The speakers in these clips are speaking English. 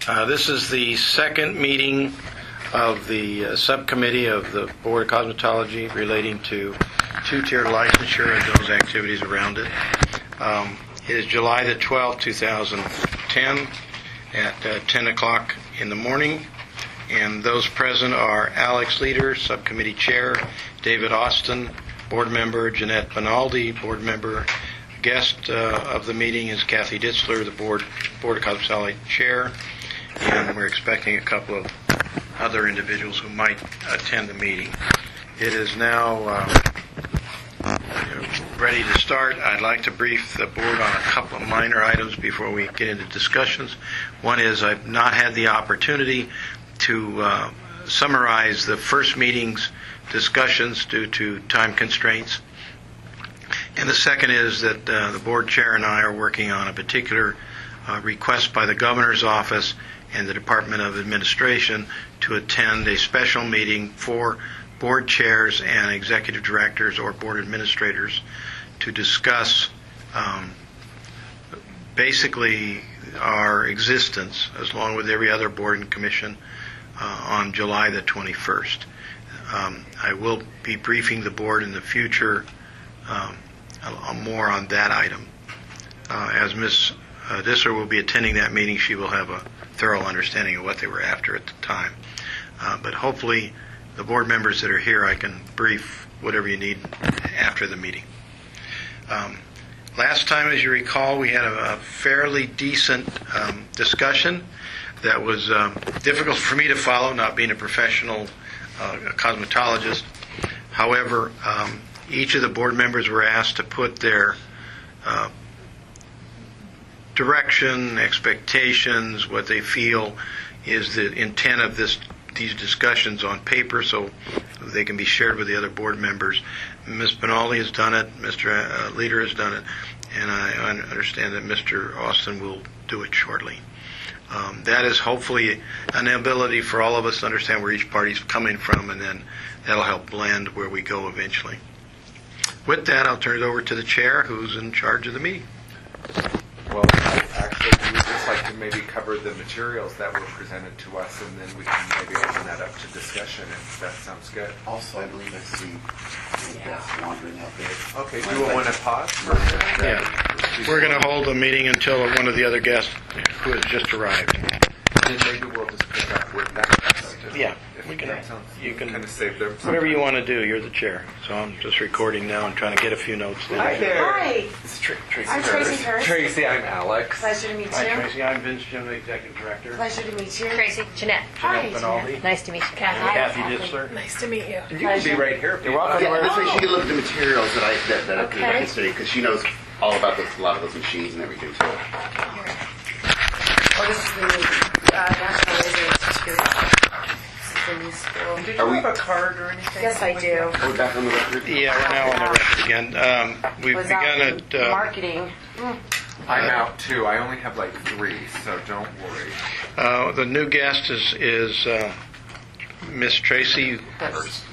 This is the second meeting of the subcommittee of the Board of Cosmetology relating to two-tier licensure and those activities around it. It is July the 12th, 2010 at 10 o'clock in the morning. And those present are Alex Leader, Subcommittee Chair, David Austin, Board Member Jeanette Benaldi, Board Member. Guest of the meeting is Kathy Ditzler, the Board of Cosmetology Chair, and we're expecting a couple of other individuals who might attend the meeting. It is now ready to start. I'd like to brief the Board on a couple of minor items before we get into discussions. One is I've not had the opportunity to summarize the first meeting's discussions due to time constraints. And the second is that the board chair and I are working on a particular request by the governor's office and the Department of Administration to attend a special meeting for board chairs and executive directors or board administrators to discuss basically our existence, as long with every other board and commission, on July the 21st. I will be briefing the board in the future more on that item. As Ms. Disser will be attending that meeting, she will have a thorough understanding of what they were after at the time. But hopefully the board members that are here, I can brief whatever you need after the meeting. Last time, as you recall, we had a fairly decent discussion that was difficult for me to follow, not being a professional cosmetologist. However, each of the board members were asked to put their direction, expectations, what they feel is the intent of these discussions on paper so they can be shared with the other board members. Ms. Benaldi has done it, Mr. Leader has done it, and I understand that Mr. Austin will do it shortly. That is hopefully an ability for all of us to understand where each party is coming from, and then that'll help blend where we go eventually. With that, I'll turn it over to the chair, who's in charge of the meeting. Well, actually, we would just like to maybe cover the materials that were presented to us, and then we can maybe open that up to discussion, if that sounds good. Also, I believe I see guests wandering out there. Okay, do you want to pause? Yeah. We're going to hold the meeting until one of the other guests who has just arrived. And then maybe we'll just pick up with that. Yeah. You can kind of save them. Whatever you want to do, you're the chair. So I'm just recording now and trying to get a few notes. Hi there. Hi. This is Tracy. I'm Tracy Hurst. Tracy, I'm Alex. Pleasure to meet you. Hi, Tracy. I'm Vince Jim, the Executive Director. Pleasure to meet you. Tracy. Jeanette. Hi, Jeanette Benaldi. Nice to meet you. Kathy Ditzler. Nice to meet you. And you can be right here. You're welcome. Yeah, this way she can look at the materials that I Okay. can study, because she knows all about a lot of those machines and everything too. Oh, this is the new National Laser Institute. This is the new school. Did you have a card or anything? Yes, I do. Are we back on the record? Yeah, we're now on the record again. We've Was begun out at... marketing. I'm out too. I only have like 3, so don't worry. the new guest is Miss Tracy Hurst.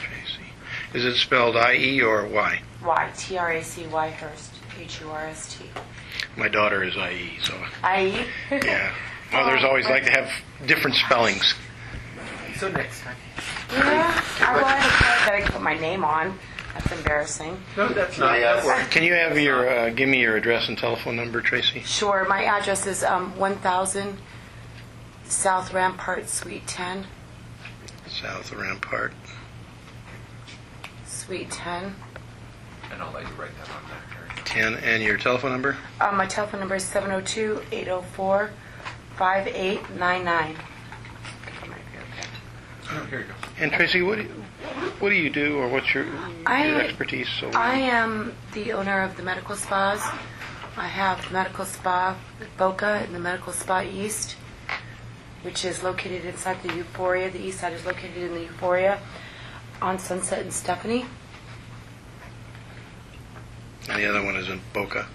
Tracy. Is it spelled I-E or Y? Y. T-R-A-C-Y Hurst. H-U-R-S-T. My daughter is I-E, so... I-E? Yeah. Mothers always like to have different spellings. So next time. Yeah. I wanted to card that I can put my name on. That's embarrassing. No, that's not. Can you have give me your address and telephone number, Tracy? Sure. My address is 1000 South Rampart, Suite 10. South Rampart. Suite 10. And I'll let you write that on there. 10. And your telephone number? My telephone number is 702-804-5899. Oh, here you go. And Tracy, what do you do, or what's your expertise? I am the owner of the medical spas. I have the medical spa Boca and the medical spa East, which is located inside the Euphoria. The east side is located in the Euphoria on Sunset and Stephanie. And the other one is in Boca.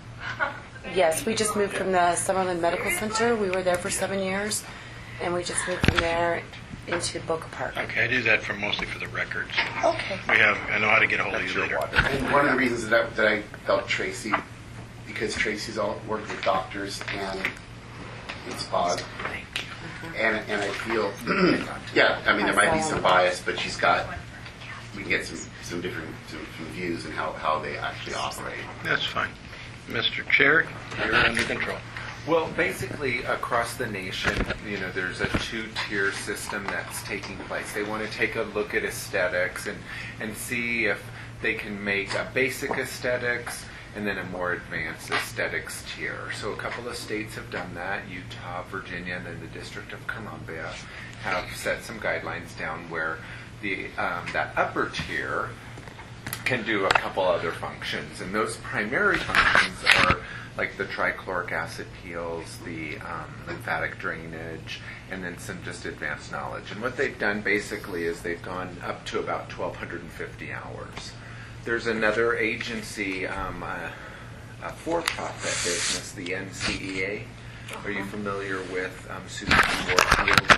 Yes, we just moved from the Summerlin Medical Center. We were there for 7 years, and we just moved from there into Boca Park. Okay, I do that mostly for the records. Okay. I know how to get a hold of you later. And one of the reasons that I felt Tracy, because Tracy's all worked with doctors and in spas, feel, yeah, I mean, there might be some bias, but we can get some different some views and how they actually operate. That's fine. Mr. Chair, you're under control. Well, basically, across the nation, there's a two-tier system that's taking place. They want to take a look at aesthetics and see if they can make a basic aesthetics and then a more advanced aesthetics tier. So a couple of states have done that. Utah, Virginia, and then the District of Columbia have set some guidelines down where that upper tier can do a couple other functions. And those primary functions are like the trichloric acid peels, the lymphatic drainage, and then some just advanced knowledge. And what they've done basically is they've gone up to about 1,250 hours. There's another agency, a for-profit business, the NCEA. Are you familiar with Susan Warfield's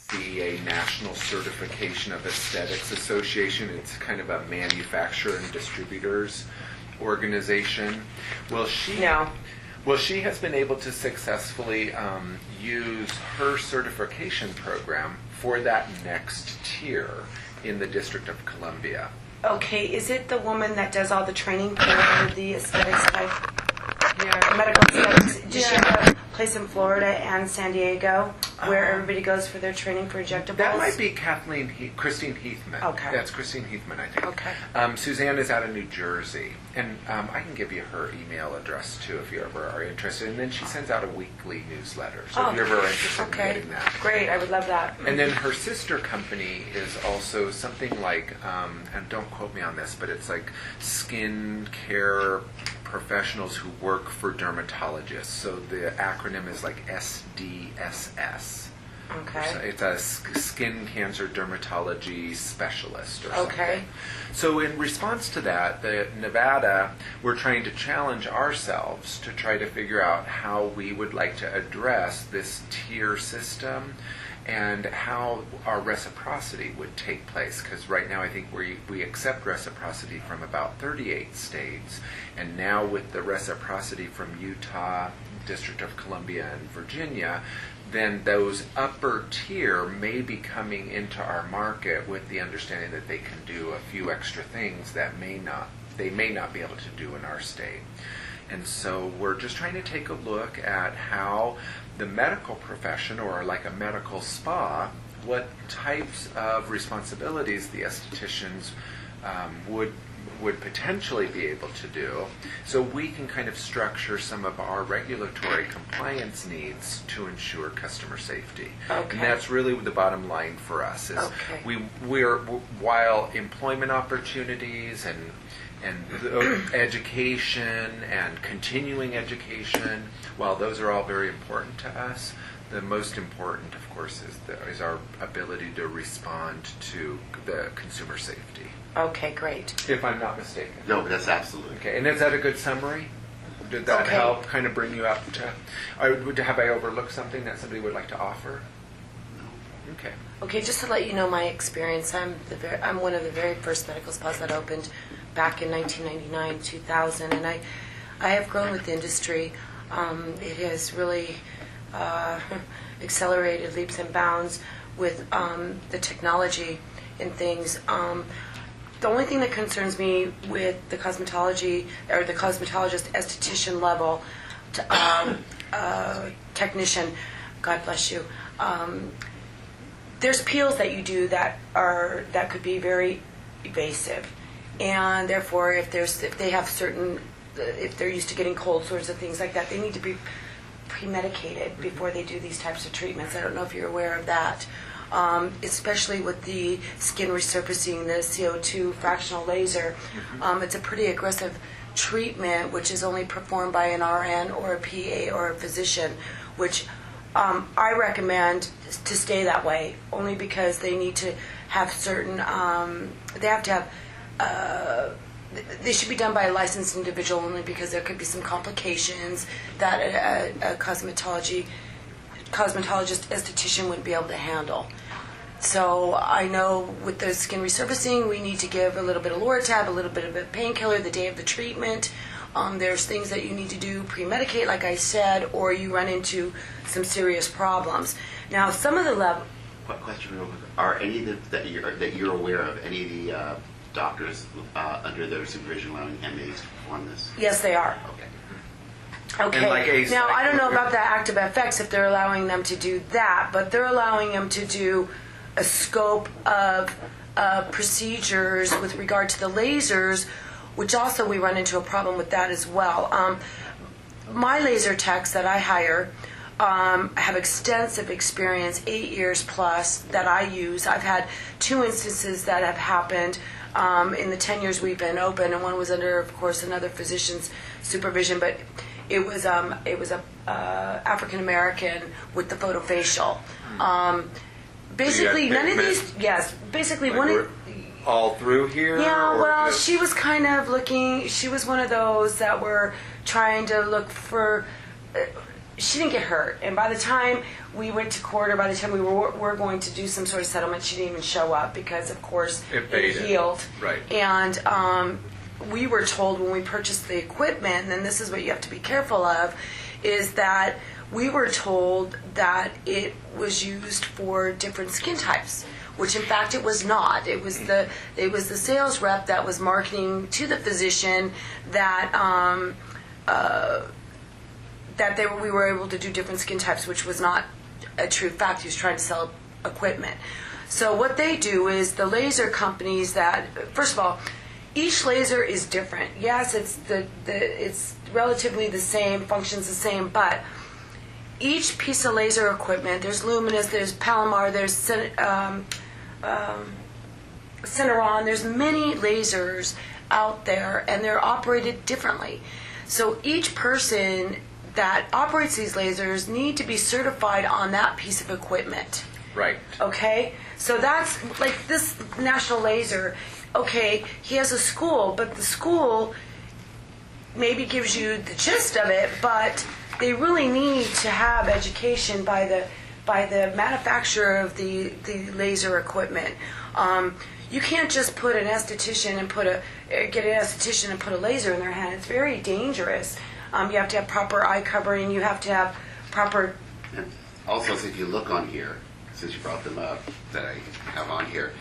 NCEA National Certification of Aesthetics Association? It's kind of a manufacturer and distributors organization. Well, she has been able to successfully use her certification program for that next tier in the District of Columbia. Okay, is it the woman that does all the training for the aesthetics type? Yeah. Medical aesthetics? Does she have a place in Florida and San Diego where everybody goes for their training for injectables? That might be Christine Heathman. Okay. That's Christine Heathman, I think. Okay. Suzanne is out of New Jersey. And I can give you her email address, too, if you ever are interested. And then she sends out a weekly newsletter. So if you're ever interested in getting that. Great, I would love that. And then her sister company is also something like, and don't quote me on this, but it's like skin care professionals who work for dermatologists. So the acronym is like SDSS. Okay. It's a skin cancer dermatology specialist or something. Okay. So in response to that, Nevada, we're trying to challenge ourselves to try to figure out how we would like to address this tier system and how our reciprocity would take place. Because right now I think we accept reciprocity from about 38 states, and now with the reciprocity from Utah, District of Columbia, and Virginia, then those upper tier may be coming into our market with the understanding that they can do a few extra things that they may not be able to do in our state. And so we're just trying to take a look at how the medical profession, or like a medical spa, what types of responsibilities the estheticians would potentially be able to do, so we can kind of structure some of our regulatory compliance needs to ensure customer safety. Okay. And that's really the bottom line for us. Is Okay. we're while employment opportunities and education and continuing education, while those are all very important to us, the most important, of course, is our ability to respond to the consumer safety. Okay, great. If I'm not mistaken. No, but that's absolutely. Okay, and is that a good summary? Did that Okay. help kind of bring you up to... have I overlooked something that somebody would like to offer? Okay. Okay, just to let you know my experience, I'm one of the very first medical spas that opened back in 1999, 2000, and I have grown with the industry. It has really accelerated leaps and bounds with the technology and things. The only thing that concerns me with the cosmetology or the cosmetologist esthetician level technician, God bless you, there's peels that you do that could be very evasive, and therefore if they're used to getting cold sores and things like that, they need to be pre-medicated before they do these types of treatments. I don't know if you're aware of that. Especially with the skin resurfacing, the CO2 fractional laser. It's a pretty aggressive treatment, which is only performed by an RN or a PA or a physician, which I recommend to stay that way, only because they need to have certain, they should be done by a licensed individual, only because there could be some complications that a cosmetologist esthetician wouldn't be able to handle. So I know with the skin resurfacing, we need to give a little bit of Loratab, a little bit of a painkiller the day of the treatment. There's things that you need to do, pre-medicate, like I said, or you run into some serious problems. Now, some of the What question real quick? Are any of the, that you're aware of, any of the doctors under their supervision allowing MAs to perform this? yes, they are. Okay. Okay. And like a Now, I don't know psycho- about the active FX if they're allowing them to do that, but they're allowing them to do a scope of procedures with regard to the lasers, which also we run into a problem with that as well. My laser techs that I hire have extensive experience, 8 years plus, that I use. I've had 2 instances that have happened in the 10 years we've been open, and one was under, of course, another physician's supervision, but it was a African American with the photofacial. Basically, So you had none of pigment? these. Yes, basically Like one we're of. all through here? Yeah, or well, just- she was kind of looking. She was one of those that were trying to look for. She didn't get hurt, and by the time we went to court, or by the time we were going to do some sort of settlement, she didn't even show up because, of course, It faded. healed. Right. And we were told when we purchased the equipment, and this is what you have to be careful of, is that we were told that it was used for different skin types, which in fact it was not. It was the sales rep that was marketing to the physician that we were able to do different skin types, which was not a true fact. He was trying to sell equipment. So what they do is the laser companies that, first of all, each laser is different. Yes, it's relatively the same, functions the same, but each piece of laser equipment, there's Luminous, there's Palomar, there's Cineron, there's many lasers out there, and they're operated differently. So each person that operates these lasers need to be certified on that piece of equipment. Right. Okay? So that's like this National Laser. Okay, he has a school, but the school maybe gives you the gist of it, but they really need to have education by the manufacturer of the laser equipment. You can't just put an esthetician and get an esthetician and put a laser in their hand. It's very dangerous. You have to have proper eye covering. You have to have proper. And also, if you look on here, since you brought them up, that I have on here,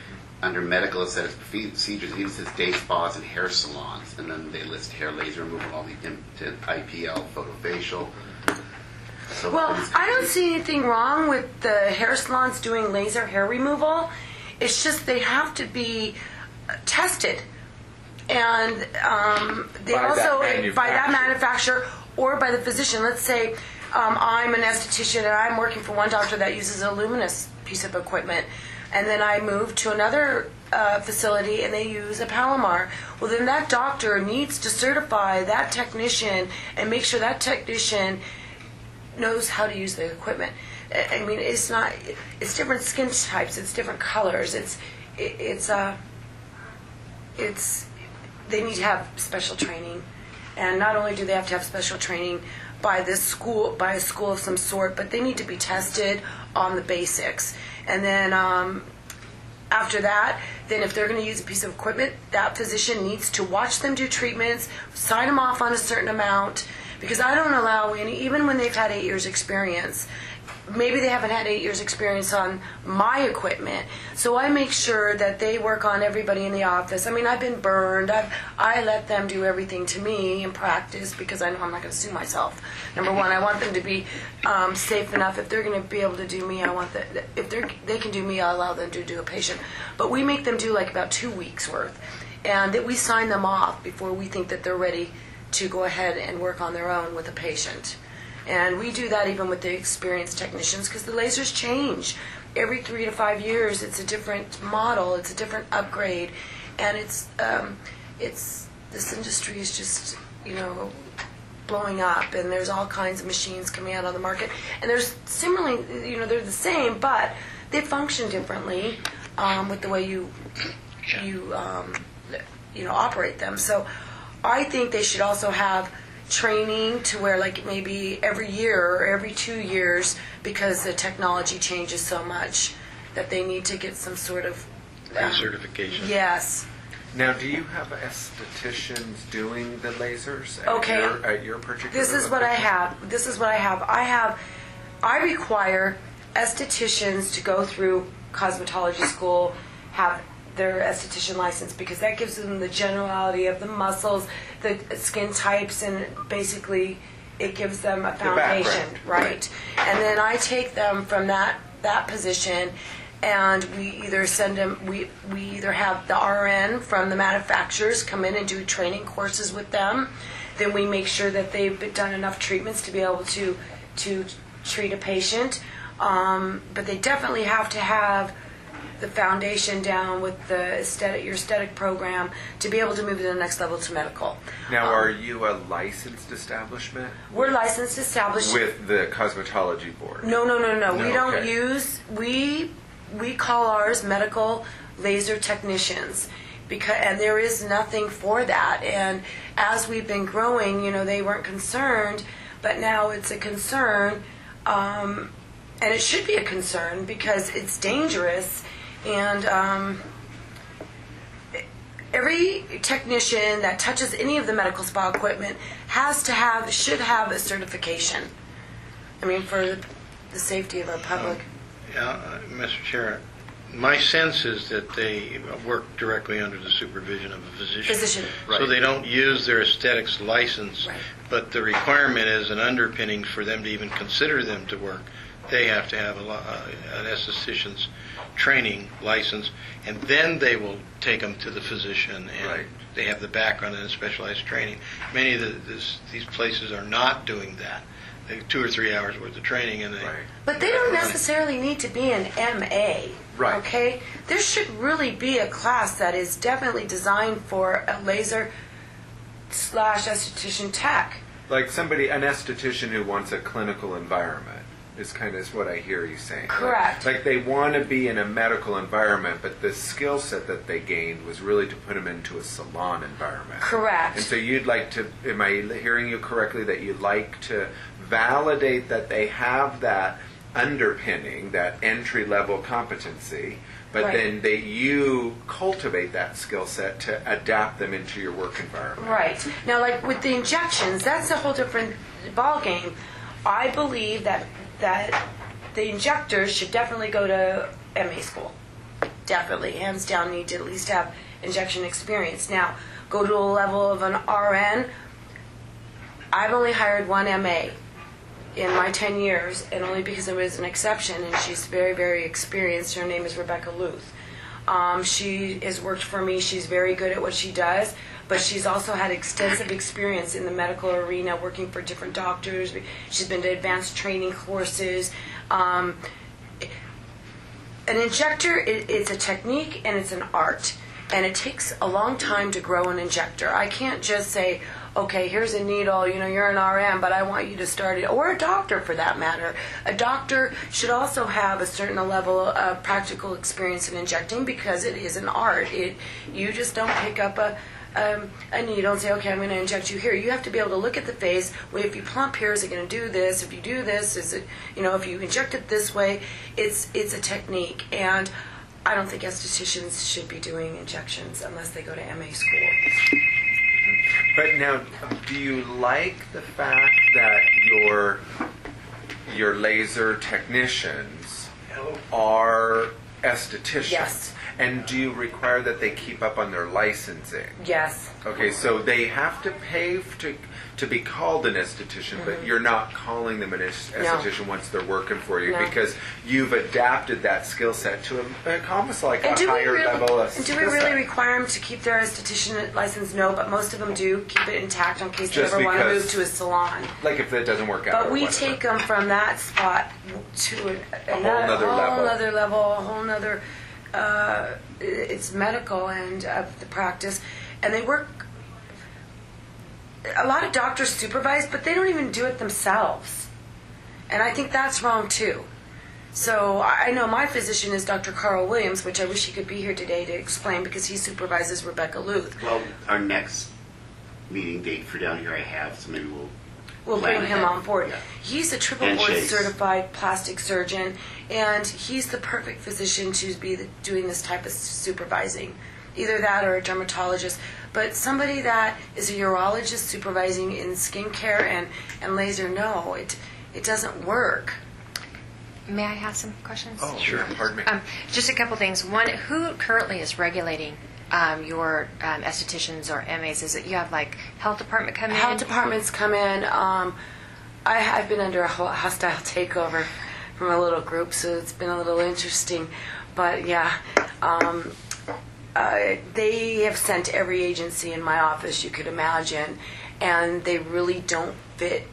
under medical aesthetics procedures, it even says day spas and hair salons, and then they list hair laser removal, all the IPL, photofacial. So Well, these I don't companies- see anything wrong with the hair salons doing laser hair removal. It's just they have to be tested. And they By that also, by that manufacturer. manufacturer or by the physician. Let's say I'm an esthetician and I'm working for one doctor that uses a Luminous piece of equipment. And then I move to another facility and they use a Palomar. Well, then that doctor needs to certify that technician and make sure that technician knows how to use the equipment. I mean, it's different skin types, it's different colors, they need to have special training. And not only do they have to have special training by a school of some sort, but they need to be tested on the basics. And then after that, then if they're going to use a piece of equipment, that physician needs to watch them do treatments, sign them off on a certain amount, because I don't allow any, even when they've had 8 years experience, maybe they haven't had 8 years experience on my equipment, so I make sure that they work on everybody in the office. I mean, I've been burned. I let them do everything to me in practice because I know I'm not going to sue myself. Number one, I want them to be safe enough. If they're going to be able to do me, I want that. If they can do me, I'll allow them to do a patient. But we make them do like about 2 weeks worth, and that we sign them off before we think that they're ready to go ahead and work on their own with a patient. And we do that even with the experienced technicians because the lasers change. Every 3 to 5 years, it's a different model, it's a different upgrade, and it's this industry is just, blowing up, and there's all kinds of machines coming out on the market, and there's similarly, they're the same, but they function differently with the way you operate them. So I think they should also have training to where like maybe every year or every 2 years, because the technology changes so much that they need to get some sort of certification. Yes. Now, do you have estheticians doing the lasers Okay. at your particular This is what I location? have. I require estheticians to go through cosmetology school, have their esthetician license, because that gives them the generality of the muscles, the skin types, and basically it gives them a foundation, background. right? And then I take them from that position, and we either send them, we either have the RN from the manufacturers come in and do training courses with them. Then we make sure that they've done enough treatments to be able to treat a patient. But they definitely have to have the foundation down with the your aesthetic program to be able to move to the next level to medical. Now, are you a licensed establishment? We're licensed established With the Cosmetology Board? No. We don't okay. use, we call ours medical laser technicians, and there is nothing for that. And as we've been growing, they weren't concerned, but now it's a concern, and it should be a concern because it's dangerous. And every technician that touches any of the medical spa equipment should have a certification. I mean, for the safety of our public. Mr. Chair, my sense is that they work directly under the supervision of a physician. Right. So they don't use their aesthetics license, Right. but the requirement is an underpinning for them to even consider them to work. They have to have an esthetician's training license, and then they will take them to the physician, and Right. they have the background and specialized training. Many of these places are not doing that. They 2 or 3 hours worth of training, and they. Right. But they don't necessarily need to be an MA. Right. Okay? There should really be a class that is definitely designed for a laser / esthetician tech. Like an esthetician who wants a clinical environment is kind of what I hear you saying. Correct. Like they want to be in a medical environment, but the skill set that they gained was really to put them into a salon environment. Correct. And so you'd like to, am I hearing you correctly, that you'd like to validate that they have that underpinning, that entry-level competency, but Right. then you cultivate that skill set to adapt them into your work environment. Right. Now, like with the injections, that's a whole different ballgame. I believe that the injectors should definitely go to MA school. Definitely. Hands down, need to at least have injection experience. Now, go to a level of an RN. I've only hired one MA in my 10 years, and only because there was an exception, and she's very, very experienced. Her name is Rebecca Luth. She has worked for me. She's very good at what she does, but she's also had extensive experience in the medical arena, working for different doctors. She's been to advanced training courses. An injector, it's a technique and it's an art, and it takes a long time to grow an injector. I can't just say, okay, here's a needle, you're an RM, but I want you to start it, or a doctor for that matter. A doctor should also have a certain level of practical experience in injecting, because it is an art. You just don't pick up a needle and say, okay, I'm going to inject you here. You have to be able to look at the face. Well, if you plump here, is it going to do this? If you do this, is it, if you inject it this way, it's a technique. And I don't think estheticians should be doing injections unless they go to MA school. But now, do you like the fact that your laser technicians are estheticians? Yes. And do you require that they keep up on their licensing? Yes. Okay, so they have to pay to be called an esthetician, but you're not calling them an esthetician once they're working for you, because you've adapted that skill set to almost like a higher level of skill set. Do we really require them to keep their esthetician license? No, but most of them do keep it intact in case Just they ever want to because- move to a salon. Like if that doesn't work out. But or we whatever. take them from that spot to A whole nother level. It's medical and of the practice, and they work. A lot of doctors supervise, but they don't even do it themselves, and I think that's wrong too. So I know my physician is Dr. Carl Williams, which I wish he could be here today to explain, because he supervises Rebecca Luth. Well, our next meeting date for down here I have, so maybe We'll plan bring him ahead. on board. Yeah. He's a triple And board Chase. certified plastic surgeon, and he's the perfect physician to be doing this type of supervising. Either that or a dermatologist, but somebody that is a urologist supervising in skincare and laser, no, it doesn't work. May I have some questions? Oh, Sure. Pardon me. Just a couple things. One, who currently is regulating your estheticians or MAs? Is it you have like health department come in? Health departments come in. I've been under a hostile takeover from a little group, so it's been a little interesting. But yeah, they have sent every agency in my office you could imagine, and they really don't fit.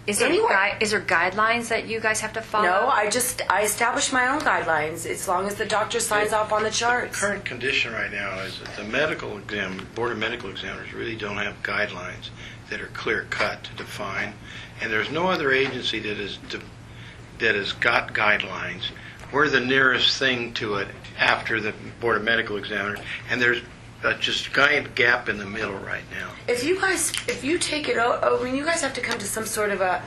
Is there, Anyway. is there guidelines that you guys have to follow? No, I establish my own guidelines as long as the doctor signs off on the The charts. current condition right now is that the Board of Medical Examiners really don't have guidelines that are clear-cut to define, and there's no other agency that has got guidelines. We're the nearest thing to it after the Board of Medical Examiners, and there's just a giant gap in the middle right now. If you take it over, you guys have to come to some sort of a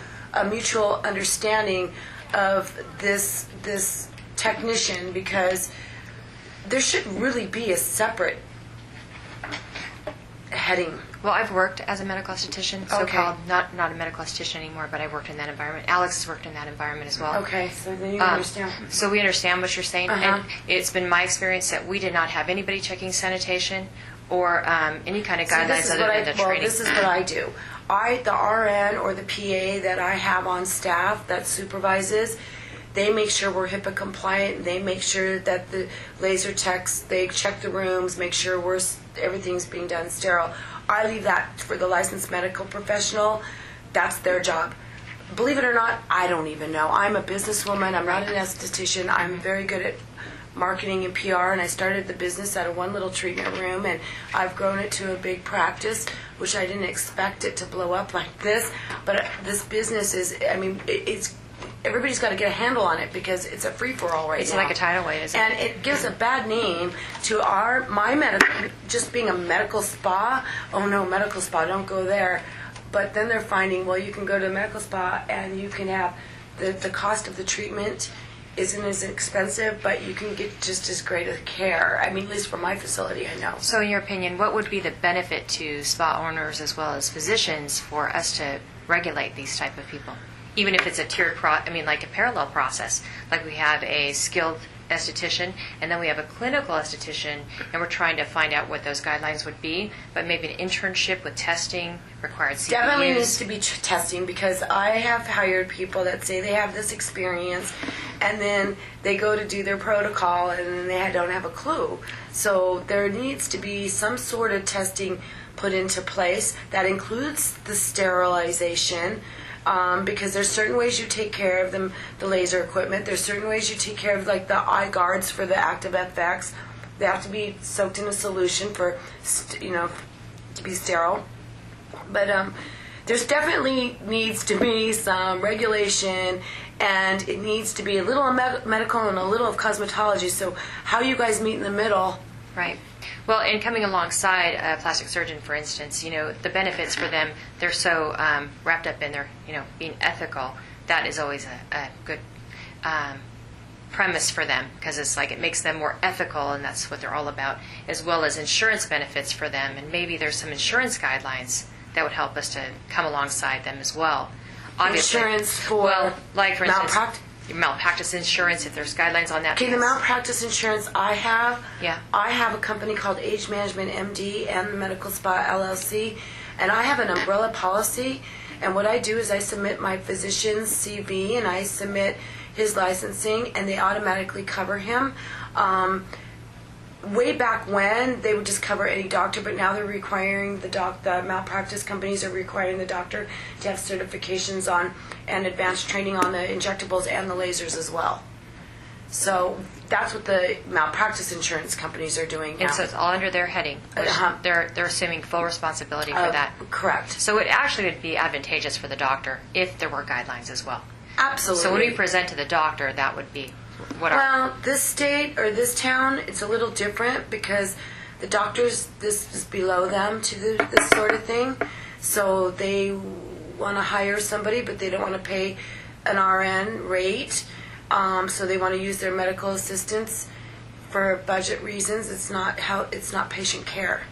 mutual understanding of this technician, because there should really be a separate heading. Well, I've worked as a medical esthetician, Okay. so-called, not a medical esthetician anymore, but I worked in that environment. Alex has worked in that environment as well. Okay, so then you understand. So we understand what you're saying, Uh-huh. and it's been my experience that we did not have anybody checking sanitation or any kind of guidelines other than the training. This is what I do. The RN or the PA that I have on staff that supervises, they make sure we're HIPAA compliant. They make sure that the laser techs, they check the rooms, make sure everything's being done sterile. I leave that for the licensed medical professional. That's their job. Believe it or not, I don't even know. I'm a businesswoman. I'm not an esthetician. I'm very good at marketing and PR, and I started the business out of one little treatment room, and I've grown it to a big practice, which I didn't expect it to blow up like this. But this business is, it's everybody's got to get a handle on it because it's a free-for-all right It's now. like a tidal wave, isn't it? And it gives a bad name to my medical, just being a medical spa. Oh no, medical spa, don't go there. But then they're finding, well, you can go to a medical spa and you can have the cost of the treatment isn't as expensive, but you can get just as great a care. At least for my facility, I know. So in your opinion, what would be the benefit to spa owners as well as physicians for us to regulate these type of people? Even if it's a tiered like a parallel process, like we have a skilled esthetician and then we have a clinical esthetician, and we're trying to find out what those guidelines would be, but maybe an internship with testing, required CPUs. Definitely needs to be testing, because I have hired people that say they have this experience and then they go to do their protocol and then they don't have a clue. So there needs to be some sort of testing put into place that includes the sterilization. Because there's certain ways you take care of them, the laser equipment. There's certain ways you take care of, like the eye guards for the active FX. They have to be soaked in a solution for, to be sterile. But there's definitely needs to be some regulation, and it needs to be a little of medical and a little of cosmetology. So how you guys meet in the middle? Right. Well, and coming alongside a plastic surgeon, for instance, the benefits for them, they're so wrapped up in their, being ethical. That is always a good premise for them, because it's like it makes them more ethical, and that's what they're all about, as well as insurance benefits for them. And maybe there's some insurance guidelines that would help us to come alongside them as well. Obviously, Insurance for like for instance, malpractice? malpractice insurance, if there's guidelines on that. Okay, the because- malpractice insurance I have. Yeah. I have a company called Age Management MD and the Medical Spa LLC, and I have an umbrella policy. And what I do is I submit my physician's CV and I submit his licensing, and they automatically cover him. Way back when, they would just cover any doctor, but now they're requiring the malpractice companies are requiring the doctor to have certifications on and advanced training on the injectables and the lasers as well. So that's what the malpractice insurance companies are doing now. And so it's all under their heading. Which Uh-huh. They're assuming full responsibility for that. Correct. So it actually would be advantageous for the doctor if there were guidelines as well. Absolutely. So when we present to the doctor, that would be what our... Well, this state or this town, it's a little different because the doctors, this is below them to this sort of thing. So they want to hire somebody, but they don't want to pay an RN rate. So they want to use their medical assistants for budget reasons. It's not patient care,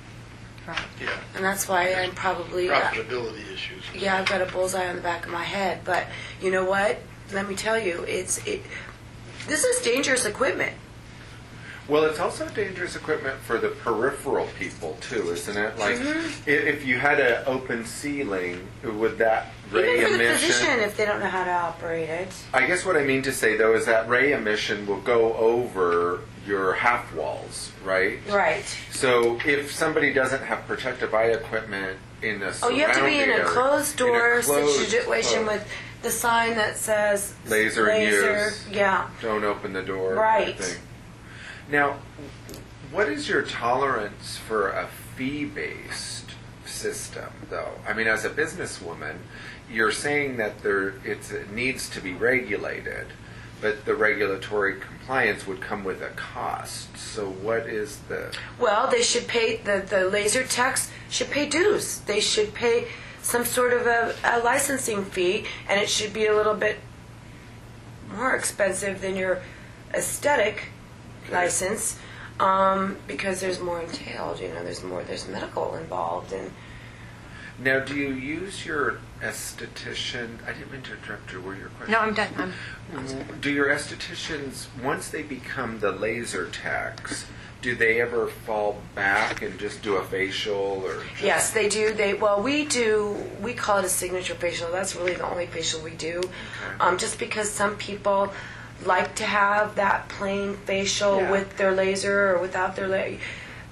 Right. Yeah. and that's why I'm probably Profitability issues. yeah, I've got a bullseye on the back of my head. But you know what? let me tell you, this is dangerous equipment. Well, it's also dangerous equipment for the peripheral people too, isn't it? Like, if you had an open ceiling, would that ray Even for the emission? physician, if they don't know how to operate it. I guess what I mean to say though is that ray emission will go over your half walls, right? Right. So if somebody doesn't have protective eye equipment in a Oh, you have to be in a surrounding closed door area- in a closed- situation oh, with the sign that says Laser in use. Yeah. don't open the door. Right. Kind of thing. Now, what is your tolerance for a fee-based system, though? I mean, as a businesswoman, you're saying that it needs to be regulated, but the regulatory compliance would come with a cost. So what is the... Well, they should pay, the laser techs should pay dues. They should pay some sort of a licensing fee, and it should be a little bit more expensive than your aesthetic license, because there's more entailed. There's medical involved, and Now, do you use your esthetician... I didn't mean to interrupt you. Were your question? No, I'm done. Do your estheticians, once they become the laser techs, do they ever fall back and just do a facial or? Just... yes, they do. We call it a signature facial. That's really the only facial we do, just because some people like to have that plain facial with their laser or without their laser.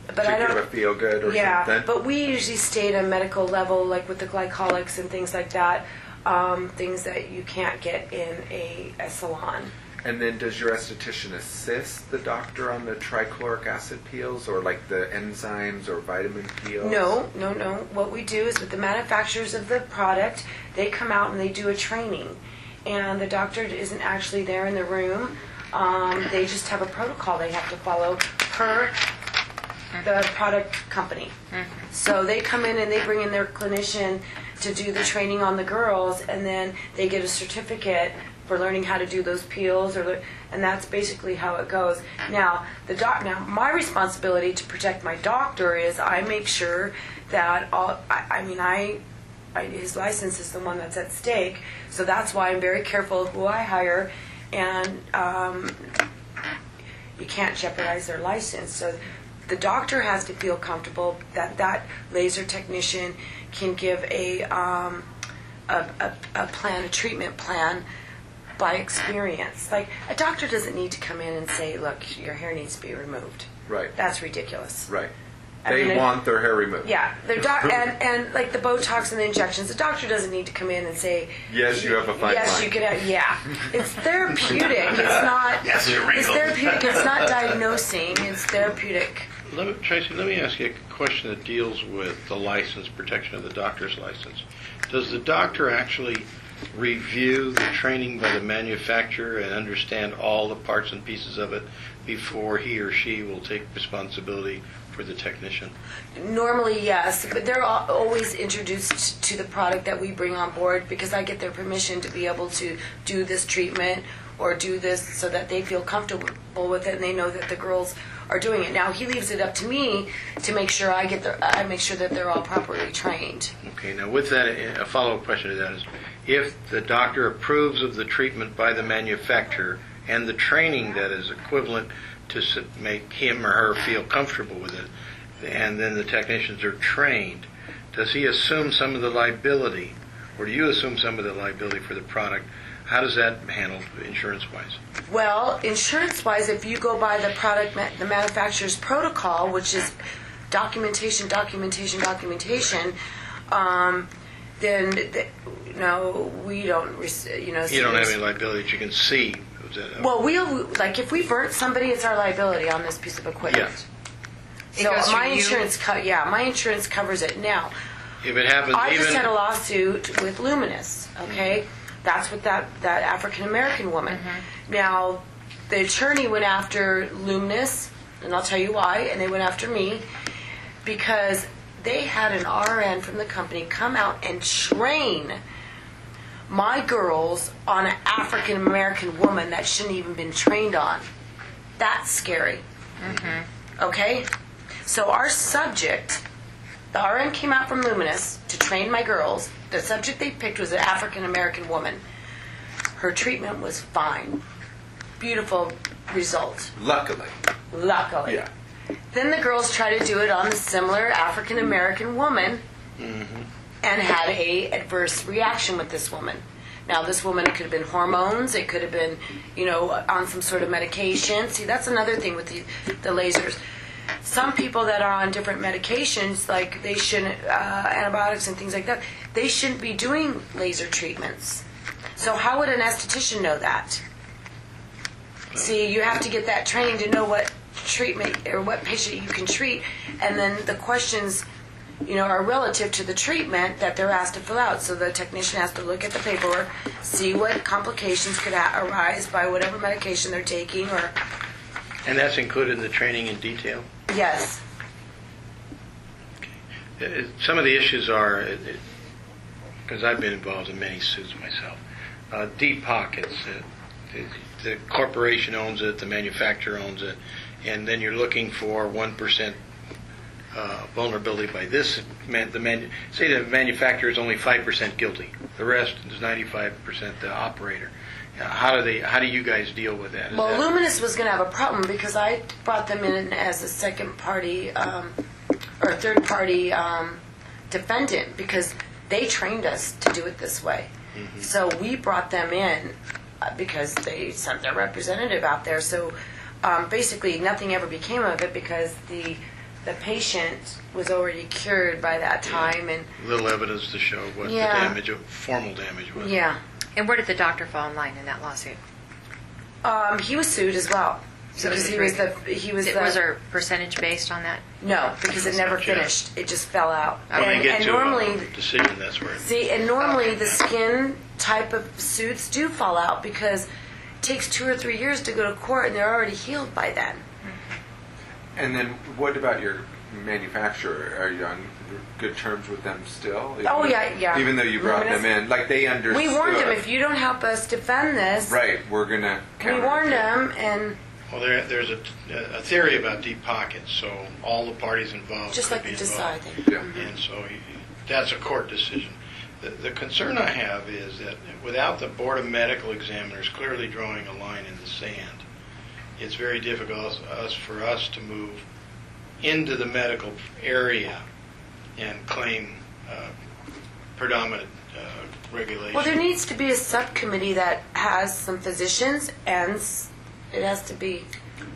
But to I don't give a feel good or something. But we usually stay at a medical level, like with the glycolics and things like that, things that you can't get in a salon. And then does your esthetician assist the doctor on the trichloric acid peels or like the enzymes or vitamin peels? No. What we do is with the manufacturers of the product, they come out and they do a training. And the doctor isn't actually there in the room. They just have a protocol they have to follow per the product company. So they come in and they bring in their clinician to do the training on the girls, and then they get a certificate for learning how to do those peels, and that's basically how it goes. Now, my responsibility to protect my doctor is I make sure that his license is the one that's at stake, so that's why I'm very careful of who I hire, and you can't jeopardize their license. So the doctor has to feel comfortable that laser technician can give a treatment plan by experience. Like, a doctor doesn't need to come in and say, look, your hair needs to be removed. Right. That's ridiculous. Right. They want their hair removed. Yeah, and like the Botox and the injections, the doctor doesn't need to come in and say, yes, you have a fine yes, line. you can have, it's therapeutic. It's not. Yes, you're It's therapeutic. It's not diagnosing. It's therapeutic. Tracy, let me ask you a question that deals with the license, protection of the doctor's license. Does the doctor actually review the training by the manufacturer and understand all the parts and pieces of it before he or she will take responsibility for the technician? Normally, yes, but they're always introduced to the product that we bring on board, because I get their permission to be able to do this treatment or do this so that they feel comfortable with it and they know that the girls are doing it. Now, he leaves it up to me to make sure I make sure that they're all properly trained. Okay, now with that, a follow-up question to that is, if the doctor approves of the treatment by the manufacturer and the training that is equivalent to make him or her feel comfortable with it, and then the technicians are trained, does he assume some of the liability, or do you assume some of the liability for the product? How does that handle insurance-wise? Well, insurance-wise, if you go by the the manufacturer's protocol, which is documentation, then no, we don't. You don't have any liability that you can see. Well, if we burnt somebody, it's our liability on this piece of equipment. Yeah. So It goes my through you? insurance, my insurance covers it. Now, If it happens, I just even had a lawsuit with Luminous. Okay, that's with that African American woman. Now, the attorney went after Luminous, and I'll tell you why. And they went after me because they had an RN from the company come out and train my girls on an African American woman that shouldn't even been trained on. That's scary. Okay? So our subject, the RN came out from Luminous to train my girls. The subject they picked was an African American woman. Her treatment was fine. Beautiful result, Luckily. luckily. Yeah. Then the girls tried to do it on a similar African American woman and had a adverse reaction with this woman. Now, this woman, it could have been hormones, it could have been, on some sort of medication. See, that's another thing with the lasers. Some people that are on different medications, like they shouldn't, antibiotics and things like that, they shouldn't be doing laser treatments. So how would an esthetician know that? See, you have to get that training to know what treatment or what patient you can treat, and then the questions, are relative to the treatment that they're asked to fill out. So the technician has to look at the paperwork, see what complications could arise by whatever medication they're taking, or And that's included in the training in detail? yes. Some of the issues are, because I've been involved in many suits myself, deep pockets. The corporation owns it, the manufacturer owns it, and then you're looking for 1% vulnerability by this. Say the manufacturer is only 5% guilty. The rest is 95% the operator. How do you guys deal with that? Well, Luminous was going to have a problem because I brought them in as a second party or third party defendant because they trained us to do it this way. Mm-hmm. So we brought them in because they sent their representative out there. So basically nothing ever became of it because the patient was already cured by that time. And little evidence to show what the damage, formal damage was. Yeah. And where did the doctor fall in line in that lawsuit? He was sued as well. So because was there a percentage based on that? No, because it never finished. It just fell out. When they get to a decision, that's where. See, and normally the skin type of suits do fall out because it takes 2 or 3 years to go to court, and they're already healed by then. And then what about your manufacturer? Are you on good terms with them still? Oh, yeah. Even though you brought them in, like they understood. We warned them, if you don't help us defend this, right, we're going to we warned them, and Well, there's a theory about deep pockets, so all the parties involved just could like be the involved. decide. Yeah. And so that's a court decision. The concern I have is that without the Board of Medical Examiners clearly drawing a line in the sand, it's very difficult for us to move into the medical area and claim predominant regulation. Well, there needs to be a subcommittee that has some physicians, and it has to be.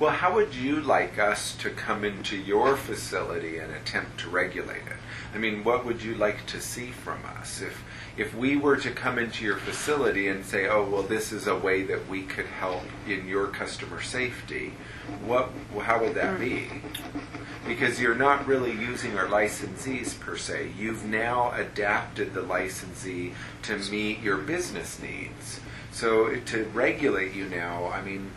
Well, how would you like us to come into your facility and attempt to regulate it? I mean, what would you like to see from us? If we were to come into your facility and say, oh, well, this is a way that we could help in your customer safety, how would that be? Because you're not really using our licensees per se. You've now adapted the licensee to meet your business needs. So to regulate you now, I mean,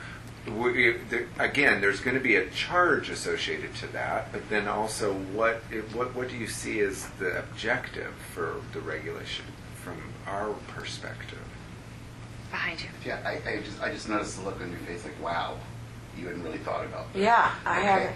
again, there's going to be a charge associated to that, but then also what do you see as the objective for the regulation from our perspective? Behind you. Yeah, I just noticed the look on your face, like, wow, you hadn't really thought about that. Yeah, I haven't.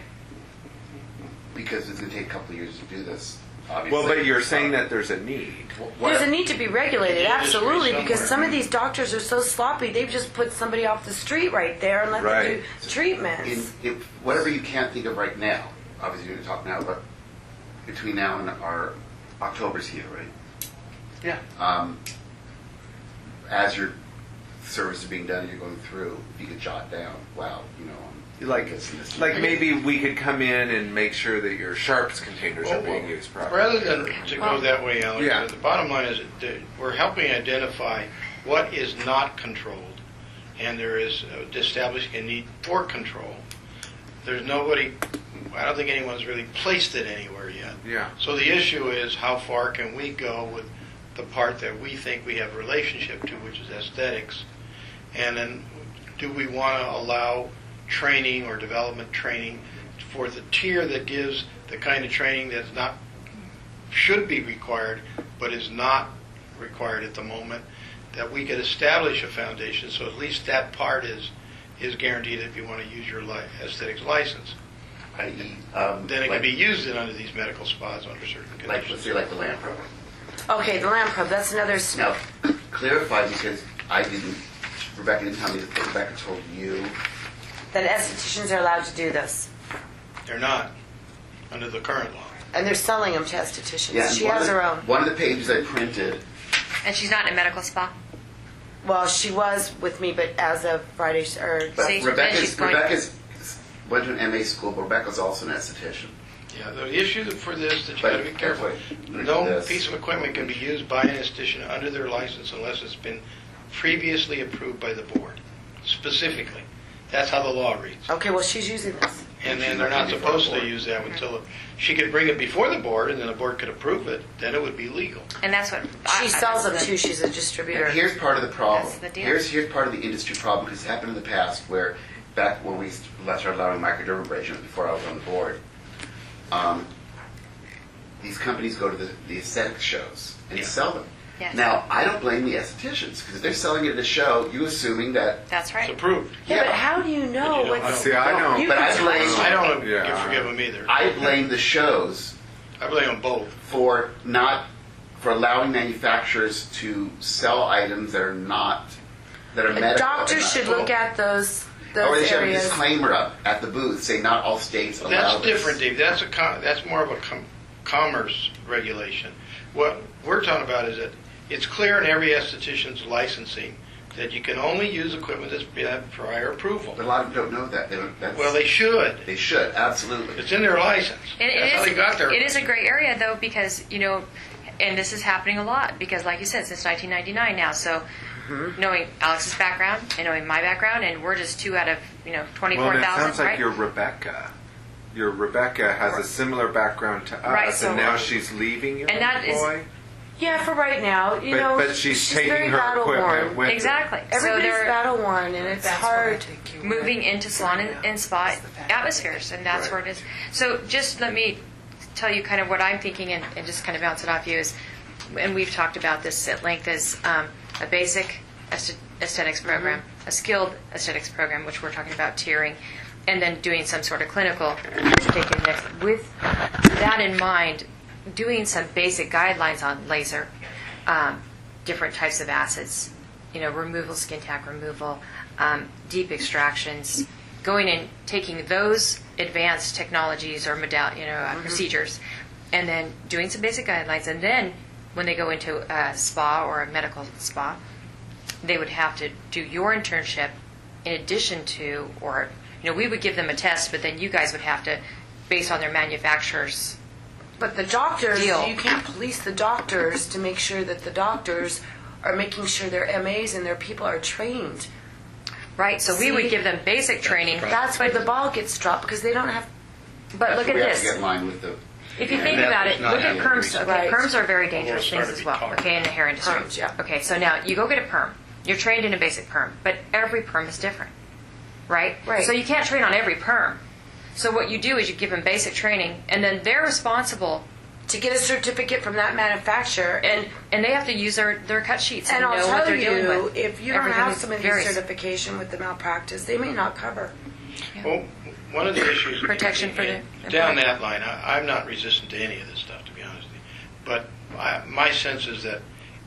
Because it's going to take a couple of years to do this, obviously. Well, but you're saying that there's a need. There's a need to be regulated, Yeah, absolutely, somewhere. because some of these doctors are so sloppy, they've just put somebody off the street right there and let them do treatments. If whatever you can't think of right now, obviously you're going to talk now, but between now and our October's here, right? Yeah. As your service is being done and you're going through, if you could jot down, wow, Like maybe we could come in and make sure that your sharps containers are being used properly. Rather than to go that way, Alex, Yeah. the bottom line is that we're helping identify what is not controlled, and there is establishing a need for control. There's nobody, I don't think anyone's really placed it anywhere yet. Yeah. So the issue is how far can we go with the part that we think we have a relationship to, which is aesthetics, and then do we want to allow training or development training for the tier that gives the kind of training that's not should be required but is not required at the moment, that we could establish a foundation so at least that part is guaranteed if you want to use your aesthetics license. i.e., Then it can be used under these medical spas under certain let's conditions. say like the land program. Okay, the lamp probe, that's another Now, clarify, because I didn't Rebecca didn't tell me that Rebecca told you. That estheticians are allowed to do this. They're not, under the current law. And they're selling them to estheticians. Yeah, and She one has of the- her own. One of the pages I printed. And she's not in a medical spa? Well, she was with me, but as of Friday, or But See, then she's going- Rebecca's went to an MA school, but Rebecca's also an esthetician. Yeah, the issue for this that you But- got to be careful. wait, No this. piece of equipment can be used by an esthetician under their license unless it's been previously approved by the board, specifically. That's how the law reads. okay, well, she's using this. And then they're not supposed to use that until she could bring it before the board, and then the board could approve it. Then it would be legal. And that's what... She sells them too. She's a distributor. Here's part of the problem. That's the deal. Here's part of the industry problem, because it's happened in the past where, back when we started allowing microdermabrasion, before I was on the board, these companies go to the aesthetic shows and Yeah. sell them. Yes. Now, I don't blame the estheticians, because if they're selling it at a show, you assuming that... That's It's right. approved. Yeah, but how do you know But you don't- what's... See, I know. You But can I blame, I don't Yeah. forgive them either. I blame the shows I blame them both. for allowing manufacturers to sell items that are medical. Doctors should look at those Or they should have a areas. disclaimer up at the booth saying not all states allow That's this. different, Dave. That's more of a commerce regulation. What we're talking about is that it's clear in every esthetician's licensing that you can only use equipment that's been prior approval. But a lot of them don't know that. Well, they should. They should, absolutely. It's in their license. And That's how they got there. it is a gray area, though, because, and this is happening a lot, because, like you said, since 1999 now, so knowing Alex's background and knowing my background, and we're just 2 out of, Well, and it 24,000, sounds like right? your Rebecca has a similar background to us, Right, so- and now she's leaving your And that is- employ. Yeah, for right now. But she's taking very her equipment battle-worn. with her. Exactly. Everybody's so they're battle-worn, and it's hard. moving into salon and spa atmospheres, and that's Right. where it is. So just let me tell you kind of what I'm thinking, and just kind of bounce it off you is, and we've talked about this at length, is a basic aesthetics program, a skilled aesthetics program, which we're talking about tiering, and then doing some sort of clinical taken next. With that in mind, doing some basic guidelines on laser, different types of acids, removal, skin tack removal, deep extractions, going and taking those advanced technologies or procedures, and then doing some basic guidelines, and then when they go into a spa or a medical spa, they would have to do your internship in addition to, or we would give them a test, but then you guys would have to, based on their manufacturer's. But the doctors, Deal. you can't police the doctors to make sure that the doctors are making sure their MAs and their people are trained. Right, so we would See? give them basic training. That's where the ball gets dropped because they don't have. But look at We have to this. get in line with the... If you Yeah, think that about was it, not look at how perms. we- Okay, Right. perms are very dangerous Well, things it's as well. hard to be Okay, in the hair industry. Perms, yeah. Okay, so now you go get a perm. You're trained in a basic perm, but every perm is different, right? Right. So you can't train on every perm. So what you do is you give them basic training, and then they're responsible, To get a certificate from that manufacturer, and they have to use their cut sheets and and know I'll what tell they're dealing you, with. if you don't Everything have is some of very these certification with the malpractice, they may not cover. Well, one of the issues Protection for the down employee. that line, I'm not resistant to any of this stuff, to be honest with you. But my sense is that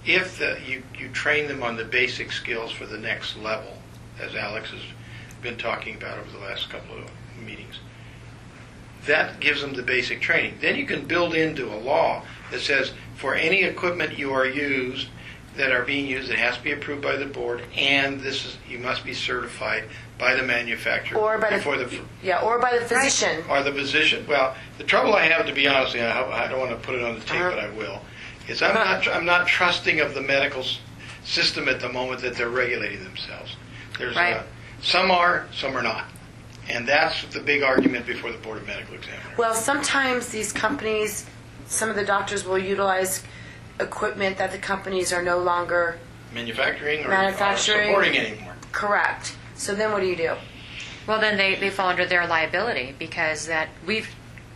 if you train them on the basic skills for the next level, as Alex has been talking about over the last couple of meetings, that gives them the basic training. Then you can build into a law that says for any equipment you are used that are being used, it has to be approved by the board, and you must be certified by the manufacturer Or by before the physician. or the physician. Well, the trouble I have, to be honest with you, I don't want to put it on the tape, but I will, is I'm not trusting of the medical system at the moment that they're regulating themselves. There's Right. some are not. And that's the big argument before the Board of Medical Examiners. Well, sometimes these companies, some of the doctors will utilize equipment that the companies are no longer Manufacturing or Manufacturing. supporting anymore. correct. So then what do you do? Well, then they fall under their liability because that we've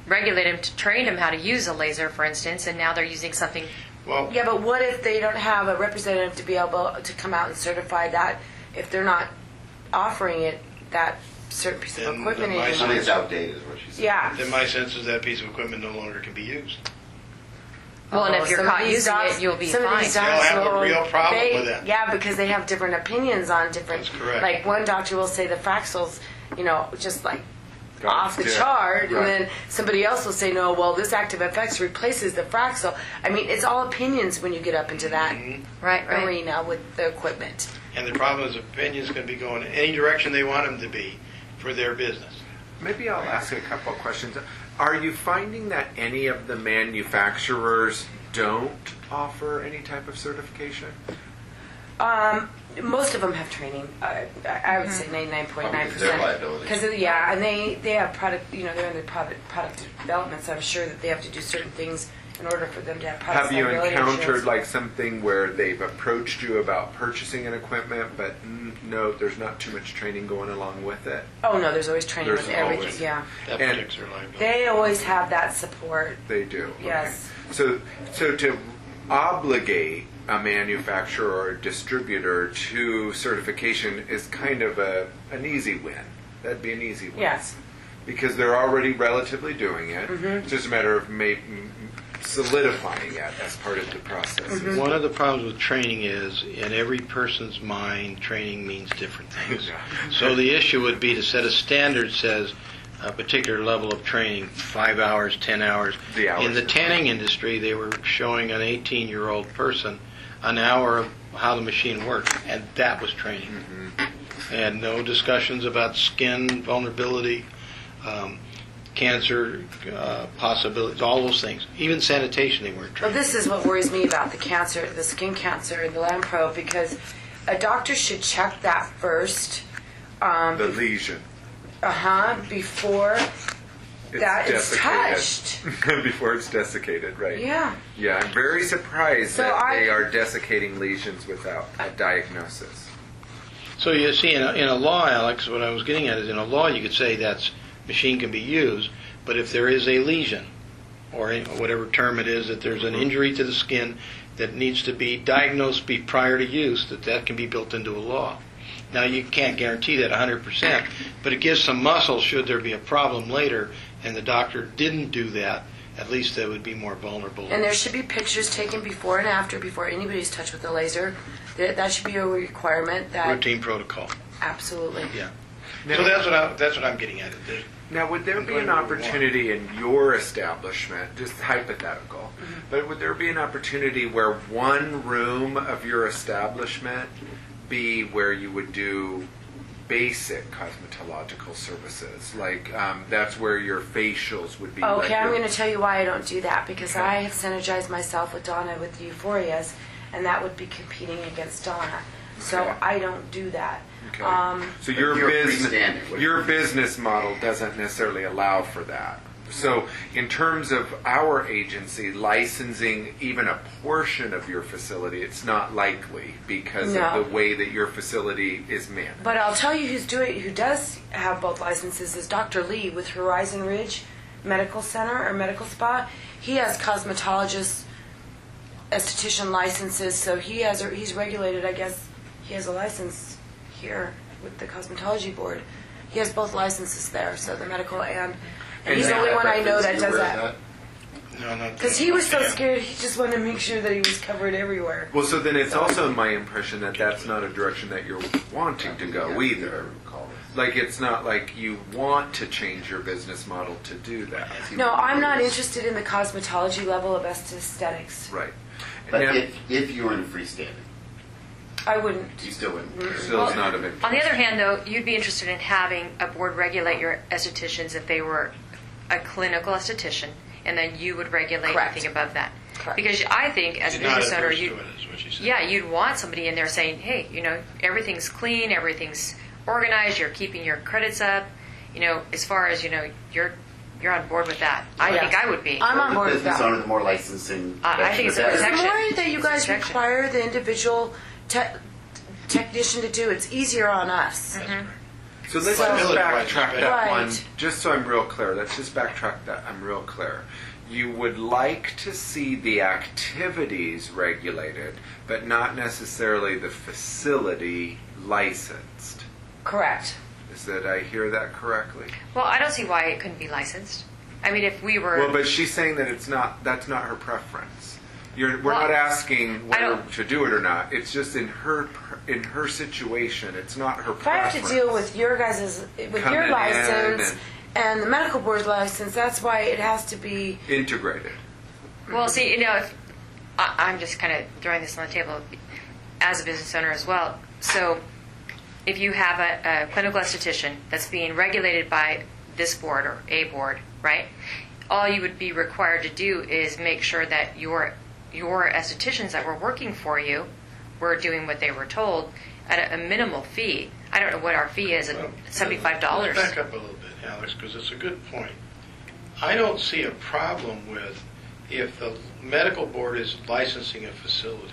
regulated them, trained them how to use a laser, for instance, and now they're using something. Well, Yeah, but what if they don't have a representative to be able to come out and certify that if they're not offering it, that certain piece of Then equipment my anymore? It's outdated, is what she said. Yeah. then my sense is that piece of equipment no longer can be used. Well, and if you're some of caught these using docs- it, you'll be some of these fined. docs They'll have a will- real problem they- with that. Yeah, because they have different opinions on different. That's correct. Like one doctor will say the Fraxel's, just like Got off the it. chart, Right. and then somebody else will say, no, well, this Active FX replaces the Fraxel. I mean, it's all opinions when you get up into that Right. arena with the equipment. And the problem is opinions can be going in any direction they want them to be for their business. Maybe I'll ask a couple of questions. Are you finding that any of the manufacturers don't offer any type of certification? Most of them have training. I would say 99.9%. Their liability. Because and they have product. They're in the product development, so I'm sure that they have to do certain things in order for them to have product Have you liability encountered insurance. like something where they've approached you about purchasing an equipment, but no, there's not too much training going along with it? Oh no, there's always training There's with everything. always- Yeah, That And protects their liability. they always have that support. They do. Yes. Okay. So to obligate a manufacturer or a distributor to certification is kind of an easy win. That'd be an easy win. Yes. Because they're already relatively doing it. It's just a matter of solidifying it as part of the process. One of the problems with training is, in every person's mind, training means different things. Yeah. So the issue would be to set a standard says a particular level of training, 5 hours, 10 hours. The hours In the are tanning industry, they were showing an 18-year-old person an hour of how the machine worked, and that was training. And no discussions about skin vulnerability, cancer possibilities, all those things. Even sanitation, they weren't Well, trained. this is what worries me about the cancer, the skin cancer, and the Lamprobe, because a doctor should check that first. The lesion. Before that is touched. Before it's desiccated, right? Yeah. Yeah, I'm very surprised So that they are desiccating lesions without a diagnosis. So you see, in a law, Alex, what I was getting at is in a law you could say that machine can be used, but if there is a lesion, or whatever term it is, that there's an injury to the skin that needs to be diagnosed prior to use, that can be built into a law. Now, you can't guarantee that 100%, but it gives some muscle should there be a problem later, and the doctor didn't do that. At least they would be more vulnerable. And there should be pictures taken before and after, before anybody's touched with the laser. That should be a requirement. That Routine protocol. absolutely. Yeah. Now, So that's what I'm getting at. now, would there I'm be going an to move on. opportunity in your establishment, just hypothetical, but would there be an opportunity where one room of your establishment be where you would do basic cosmetological services? Like that's where your facials would be. Okay, like I'm your- going to tell you why I don't do that, because Okay. I have synergized myself with Donna with Euphorias, and that would be competing against Donna. So Okay. I don't do that. Okay. So your You're business, freestanding. your business model doesn't necessarily allow for that. So in terms of our agency licensing even a portion of your facility, it's not likely because No. of the way that your facility is managed. But I'll tell you who does have both licenses is Dr. Lee with Horizon Ridge Medical Center or Medical Spa. He has cosmetologist, esthetician licenses, so he's regulated. I guess he has a license here with the cosmetology board. He has both licenses there, so the medical and he's the now only one I know that You does aware of that. No. Because he was so scared, he just wanted to make sure that he was covered everywhere. Well, so then it's also my impression that that's not a direction that you're wanting to go either. Like it's not like you want to change your business model to do that. No, I'm not interested in the cosmetology level of aesthetics. Right. But Now, if you were in freestanding, I wouldn't. you still wouldn't. still is not of interest. On the other hand, though, you'd be interested in having a board regulate your estheticians if they were a clinical esthetician, and then you would regulate Correct. anything above that. Correct. Because I think as a She's not business owner, adverse you to it, is what she said. yeah, you'd want somebody in there saying, hey, everything's clean, everything's organized, you're keeping your credits up. As far as you're on board with that. I Yes. think I would be. I'm on The board with business that. owner, the more licensing. I think it's the a better. The protection. more that you guys Protection. require the individual technician to do, it's easier on us. So let's So- just backtrack that Right. one, just so I'm real clear. Let's just backtrack that. I'm real clear. You would like to see the activities regulated, but not necessarily the facility licensed. Correct. Did I hear that correctly? Well, I don't see why it couldn't be licensed. I mean, if we were... Well, but she's saying that that's not her preference. We're Well, not asking I whether don't- to do it or not. It's just in her situation. It's not her If I have preference. to deal with your Coming your in license and the medical board's license, that's why it has to be. Integrated. Well, see, if, I'm just kind of throwing this on the table as a business owner as well. So if you have a clinical esthetician that's being regulated by this board or a board, right? All you would be required to do is make sure that your estheticians that were working for you were doing what they were told at a minimal fee. I don't know what our fee is, at $75. Let's back up a little bit, Alex, because it's a good point. I don't see a problem with if the medical board is licensing a facility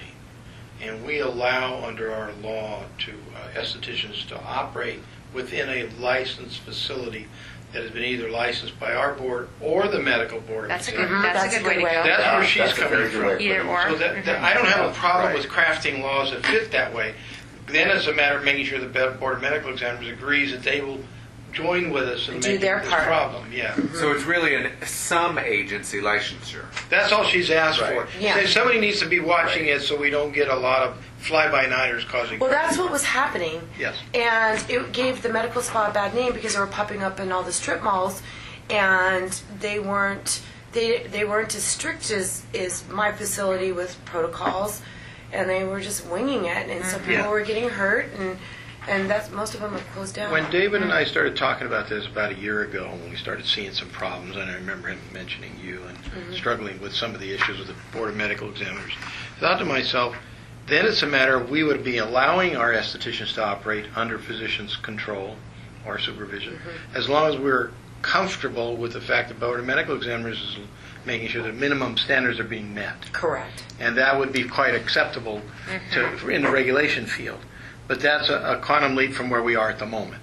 and we allow under our law to estheticians to operate within a licensed facility that has been either licensed by our board or the medical board. That's a exam. good, that's a good way to go. That's where she's That's a coming very good from. way to Either put it. or. So that I don't have a problem Right. with crafting laws that fit that way. Then it's a matter of making sure the Board of Medical Examiners agrees that they will join with us in Do making their this part. problem. Yeah, So it's really some agency licensure. that's all she's asked Right. for. Yeah. So somebody needs to be watching it so we don't get a lot of fly-by-nighters causing. Well, that's what was happening. Yes. And it gave the medical spa a bad name because they were popping up in all the strip malls, and they weren't as strict as my facility with protocols, and they were just winging it, and so people Yeah. were getting hurt, and that's most of them have closed down. When David and I started talking about this about a year ago, when we started seeing some problems, and I remember him mentioning you and struggling with some of the issues with the Board of Medical Examiners, I thought to myself, then it's a matter of we would be allowing our estheticians to operate under physician's control or supervision, as long as we're comfortable with the fact that Board of Medical Examiners is making sure that minimum standards are being met. Correct. And that would be quite acceptable in the regulation field. But that's a quantum leap from where we are at the moment,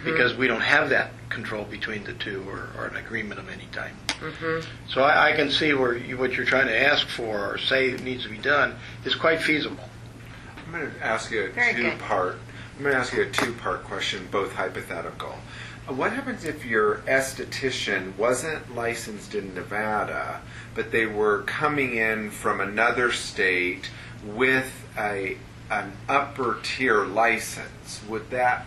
because we don't have that control between the two or an agreement of any type. So I can see where what you're trying to ask for or say needs to be done is quite feasible. I'm going to ask you Very good. I'm going to ask you a two-part question, both hypothetical. What happens if your esthetician wasn't licensed in Nevada, but they were coming in from another state with an upper tier license? Would that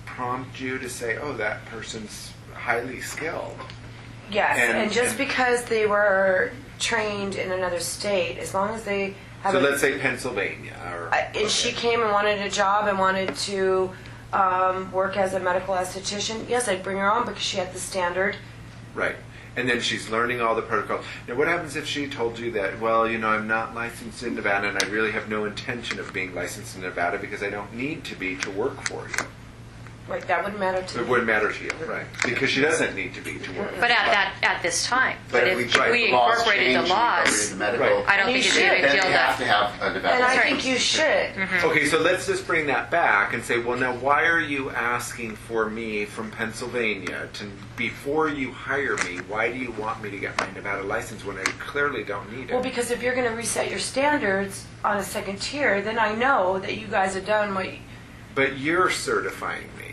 prompt you to say, oh, that person's highly skilled? Yes, And- and just and- because they were trained in another state, as long as they have So a- let's say Pennsylvania. if she came and wanted a job and wanted to work as a medical esthetician, yes, I'd bring her on because she had the standard. Right. And then she's learning all the protocols. Now, what happens if she told you that, well, I'm not licensed in Nevada and I really have no intention of being licensed in Nevada because I don't need to be to work for you? Right, that wouldn't matter to It me. wouldn't matter to you, right? Because she doesn't need to be to work. But at this time. But But if if we we laws incorporated change the and we laws, incorporated the medical, Right. I don't And think you it's a big should. then deal you have that. to have a And development. I Right. think you should. Okay, so let's just bring that back and say, well, now why are you asking for me from Pennsylvania to, before you hire me, why do you want me to get my Nevada license when I clearly don't need it? Well, because if you're going to reset your standards on a second tier, then I know that you guys have done what But you're certifying me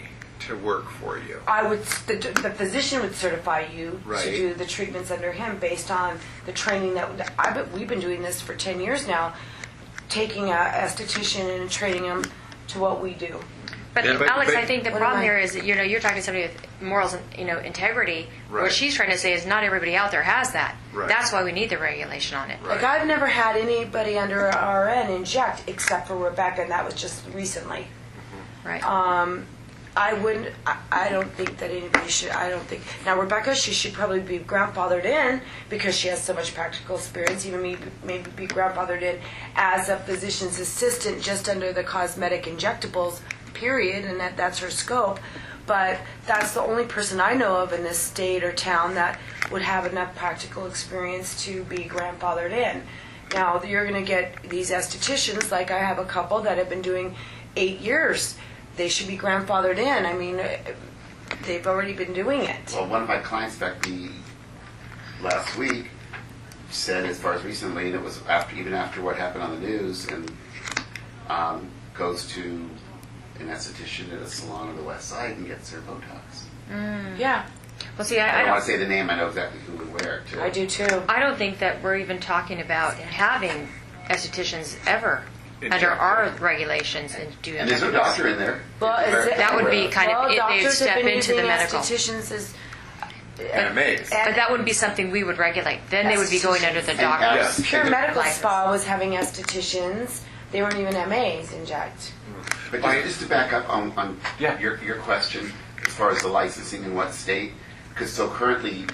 to work for you. I would. The physician would certify you Right. to do the treatments under him based on the training that we've been doing this for 10 years now, taking a esthetician and training them to what we do. But Yeah, but- Alex, but- I think the What problem am I- there is that, you're talking to somebody with morals and, integrity. Right. What she's trying to say is not everybody out there has that. Right. That's why we need the regulation on it. Right. Like I've never had anybody under RN inject except for Rebecca, and that was just recently. Right. I wouldn't. I don't think that anybody should. I don't think now Rebecca. She should probably be grandfathered in because she has so much practical experience. Even maybe be grandfathered in as a physician's assistant, just under the cosmetic injectables period, and that's her scope. But that's the only person I know of in this state or town that would have enough practical experience to be grandfathered in. Now you're going to get these estheticians, like I have a couple that have been doing 8 years. They should be grandfathered in. I mean, they've already been doing it. Well, one of my clients back last week said, as far as recently, and it was even after what happened on the news, and goes to an esthetician at a salon on the west side and gets their Botox. Yeah. Well, see, I don't want to say the name. I know exactly who and where. Too. I do too. I don't think that we're even talking about having estheticians ever under Injected. our regulations and do And there's no doctor in there. Well, is it, That would be kind of, well, they'd doctors have step been into the using medical. estheticians as And MAs. But that wouldn't be something we would regulate. Then they would be going under the And doctor's. yes. Pure Medical license. Spa was having estheticians. They weren't even MAs inject. But just to back up on Yeah. your question, as far as the licensing in what state, because so currently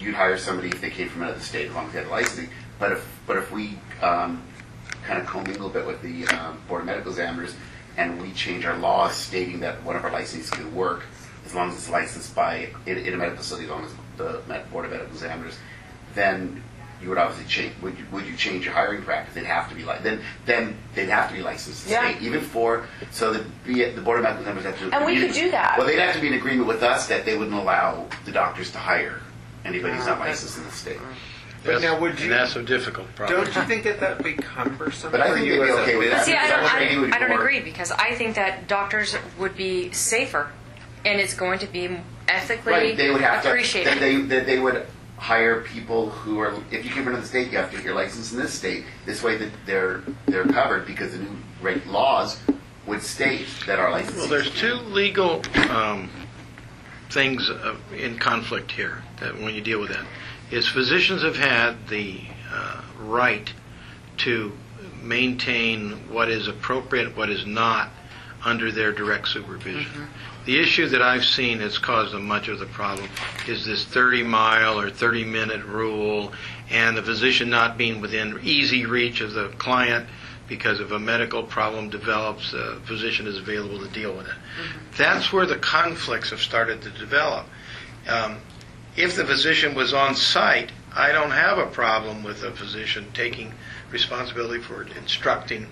you'd hire somebody if they came from another state as long as they had licensing. But if we kind of commingle a bit with the Board of Medical Examiners and we change our laws stating that one of our licenses can work as long as it's licensed by in a medical facility, as long as the Board of Medical Examiners, then you would obviously change. Would you change your hiring practice? They'd have to be then they'd have to be licensed in the Yeah. state, even for so that the Board of Medical Examiners have to. And we could do that. Well, they'd have to be in agreement with us that they wouldn't allow the doctors to hire anybody who's not licensed in the state. But now, would you? And that's a difficult problem. Don't you think that would be cumbersome? But I for think you they'd be as a okay with that. business? See, Is that what they do I don't anymore? agree because I think that doctors would be safer and it's going to be ethically Right, they would have appreciated. to. They would hire people who are. If you came into the state, you have to get your license in this state. This way, that they're covered because the new laws would state that our license. Well, there's two legal things in conflict here that when you deal with that is physicians have had the right to maintain what is appropriate, what is not under their direct supervision. The issue that I've seen that's caused much of the problem is this 30-mile or 30-minute rule and the physician not being within easy reach of the client because if a medical problem develops, the physician is available to deal with it. That's where the conflicts have started to develop. If the physician was on site, I don't have a problem with a physician taking responsibility for instructing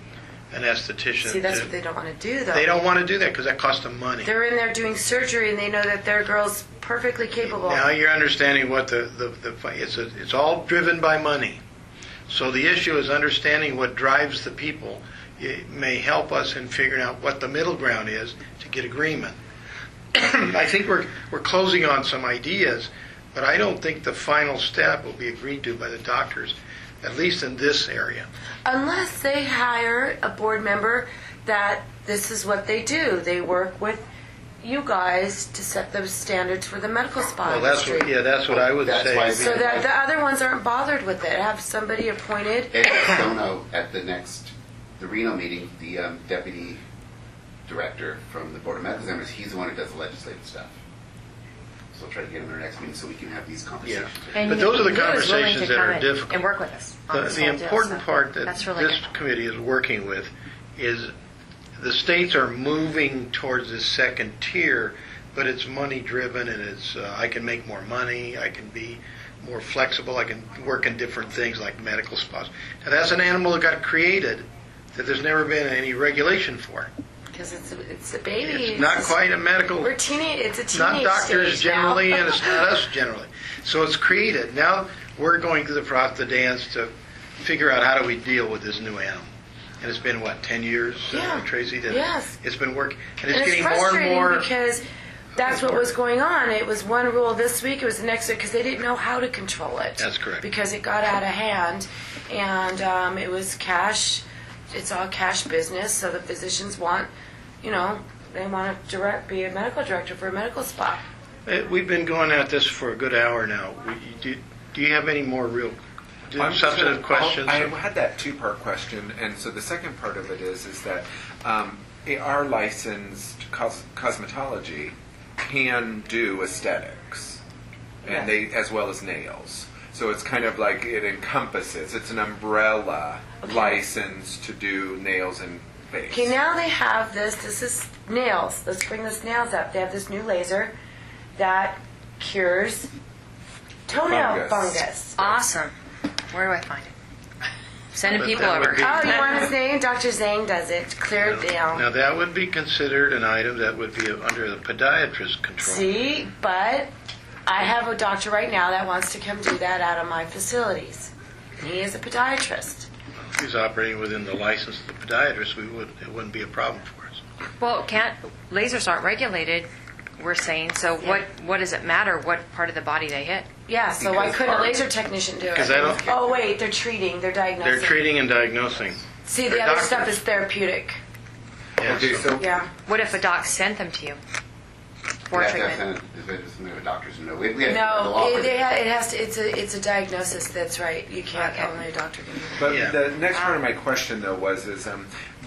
an esthetician. See, that's what they don't want to do, though. They don't want to do that because that costs them money. They're in there doing surgery, and they know that their girl's perfectly capable. Now you're understanding what it's all driven by money. So the issue is understanding what drives the people. It may help us in figuring out what the middle ground is to get agreement. I think we're closing on some ideas, but I don't think the final step will be agreed to by the doctors, at least in this area. Unless they hire a board member that this is what they do. They work with you guys to set those standards for the medical spa Well, that's industry. that's what I would That's say. why So that the other ones aren't bothered with it. Have somebody appointed. Ed Stono at the Reno meeting, the deputy director from the Board of Medical Examiners, he's the one who does the legislative stuff. So we'll try to get him in our next meeting so we can have these conversations. And But those are the he was willing conversations to that come are in difficult. and work with us on The this whole deal, important so part that that's really this good. committee is working with is the states are moving towards this second tier, but it's money driven and it's I can make more money, I can be more flexible, I can work in different things like medical spas. Now that's an animal that got created that there's never been any regulation for. Because it's a baby. It's not quite a medical. We're teenage. It's a It's teenage not doctors stage now. generally, and it's not us generally. So it's created. Now we're going through the process, the dance, to figure out how do we deal with this new animal. And it's been, 10 years, Yeah. Tracy? That Yes. It's been working. And it's And getting it's more and frustrating more. because that's what was going on. It was one rule this week, it was the next week, because they didn't know how to control it. That's correct. Because it got out of hand, and it was cash. It's all cash business, so the physicians want, they want to be a medical director for a medical spa. We've been going at this for a good hour now. Do you have any more real substantive questions? I had that two-part question, and so the second part of it is that our licensed cosmetology can do aesthetics, and they as well as nails. So it's kind of like it encompasses. It's an umbrella license to do nails and face. Okay, now they have this. This is nails. Let's bring this nails up. They have this new laser that cures toenail fungus. Awesome. Where do I find it? Sending But people that would over. be- Oh, you want his name? Dr. Zhang does it. Clear it down. Now that would be considered an item that would be under the podiatrist control. See, but I have a doctor right now that wants to come do that out of my facilities. He is a podiatrist. If he's operating within the license of the podiatrist, it wouldn't be a problem for us. Well, lasers aren't regulated we're saying. So what does it matter what part of the body they hit? Yeah, so why Because couldn't a our- laser technician do it? 'Cause I don't- Oh, wait, they're treating, they're diagnosing. They're treating and diagnosing. See, They're the other stuff doctors. is therapeutic. Yeah, Okay, so Yeah. What if a doc sent them to you for We have to treatment? send it to somebody with doctors to know. We have the No, law for it has to, it's a diagnosis, that's right. You can't, Okay. only a doctor can do that. But Yeah. the next part of my question, though, was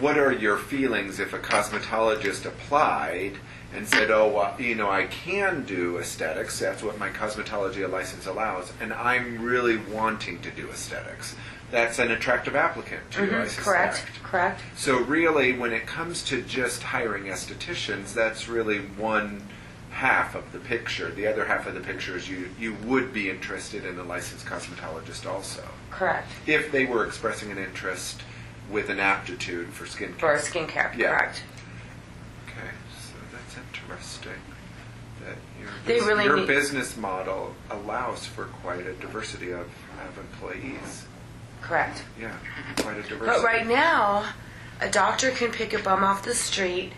what are your feelings if a cosmetologist applied and said, oh, well, I can do aesthetics, that's what my cosmetology license allows, and I'm really wanting to do aesthetics. That's an attractive applicant to you, I suspect. Correct. So really, when it comes to just hiring estheticians, that's really one half of the picture. The other half of the picture is you would be interested in a licensed cosmetologist also, Correct. if they were expressing an interest with an aptitude for skincare. For skincare, Yeah. correct. Okay, so that's interesting. That They really your need- business model allows for quite a diversity of employees. Correct. Yeah, quite a diversity. But right now, a doctor can pick a bum off the street